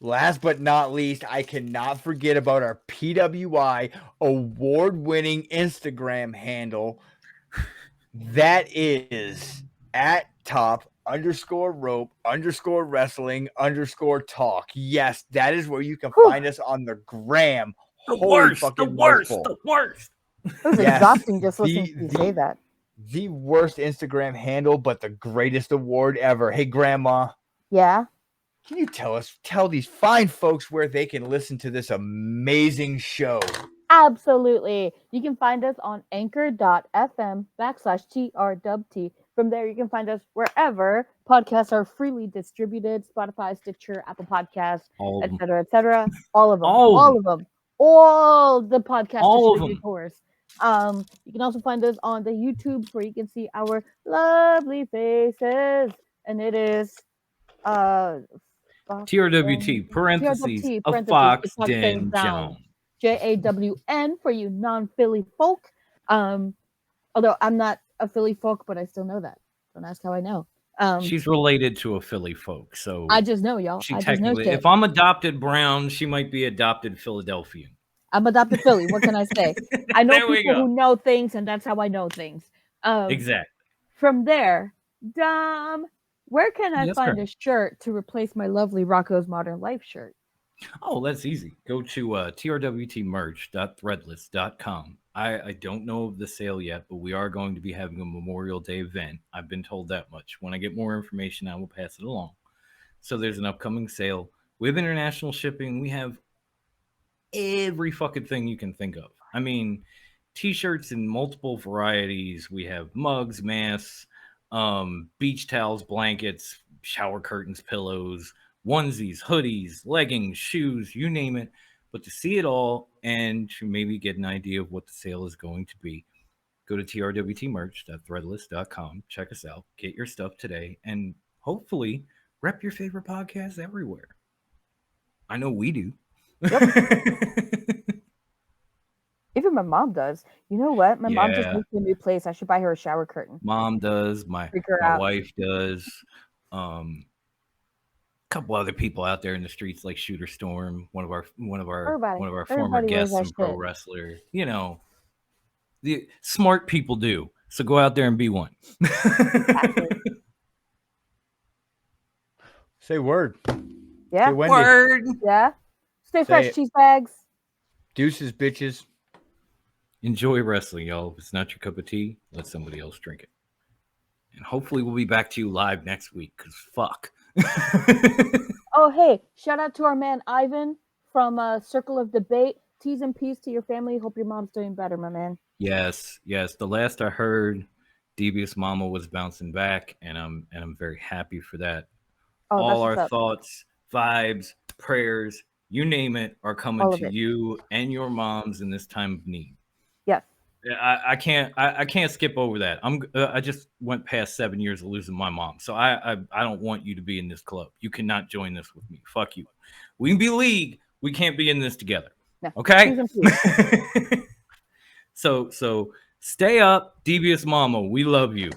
last but not least, I cannot forget about our PWI award-winning Instagram handle. That is at top_rope_wrestling_talk. Yes, that is where you can find us on the gram. The worst. It was exhausting just listening to you say that. The worst Instagram handle, but the greatest award ever. Hey, Grandma. Yeah? Can you tell these fine folks where they can listen to this amazing show? Absolutely. You can find us on anchor.fm/TRWT. From there, you can find us wherever podcasts are freely distributed: Spotify, Stitcher, Apple Podcasts, etc., etc. All of them. All the podcast distributors. You can also find us on the YouTube, where you can see our lovely faces, and it is TRWT parentheses a Fox Den Jones. JAWN for you non-Philly folk. Although I'm not a Philly folk, but I still know that. Don't ask how I know. She's related to a Philly folk, so I just know, y'all. She technically, if I'm adopted Brown, she might be adopted Philadelphian. I'm adopted Philly. What can I say? I know people who know things, and that's how I know things. Exactly. From there, Dom, where can I find a shirt to replace my lovely Rocco's Modern Life shirt? Oh, that's easy. Go to trwtmerch.threadless.com. I don't know of the sale yet, but we are going to be having a Memorial Day event. I've been told that much. When I get more information, I will pass it along. So there's an upcoming sale. We have international shipping. We have every fucking thing you can think of. I mean, t-shirts in multiple varieties. We have mugs, masks, beach towels, blankets, shower curtains, pillows, onesies, hoodies, leggings, shoes, you name it. But to see it all and to maybe get an idea of what the sale is going to be, go to trwtmerch.threadless.com. Check us out. Get your stuff today. And hopefully rep your favorite podcast everywhere. I know we do. Yep. Even my mom does. You know what? My mom just moved to a new place. I should buy her a shower curtain. Mom does. My wife does. Couple other people out there in the streets like Shooter Storm, one of our former guests and pro wrestler. The smart people do. So go out there and be one. Say word. Yeah. Say word. Yeah. Stay fresh, cheese bags. Deuces, bitches. Enjoy wrestling, y'all. If it's not your cup of tea, let somebody else drink it. And hopefully we'll be back to you live next week, because fuck. Oh, hey, shout out to our man Ivan from Circle of Debate. T's and P's to your family. Hope your mom's doing better, my man. Yes. The last I heard, Devious Mama was bouncing back, and I'm very happy for that. All our thoughts, vibes, prayers, you name it, are coming to you and your moms in this time of need. Yes. I can't skip over that. I just went past 7 years of losing my mom, so I don't want you to be in this club. You cannot join this with me. Fuck you. We can be league. We can't be in this together. No. Okay. So stay up, Devious Mama. We love you.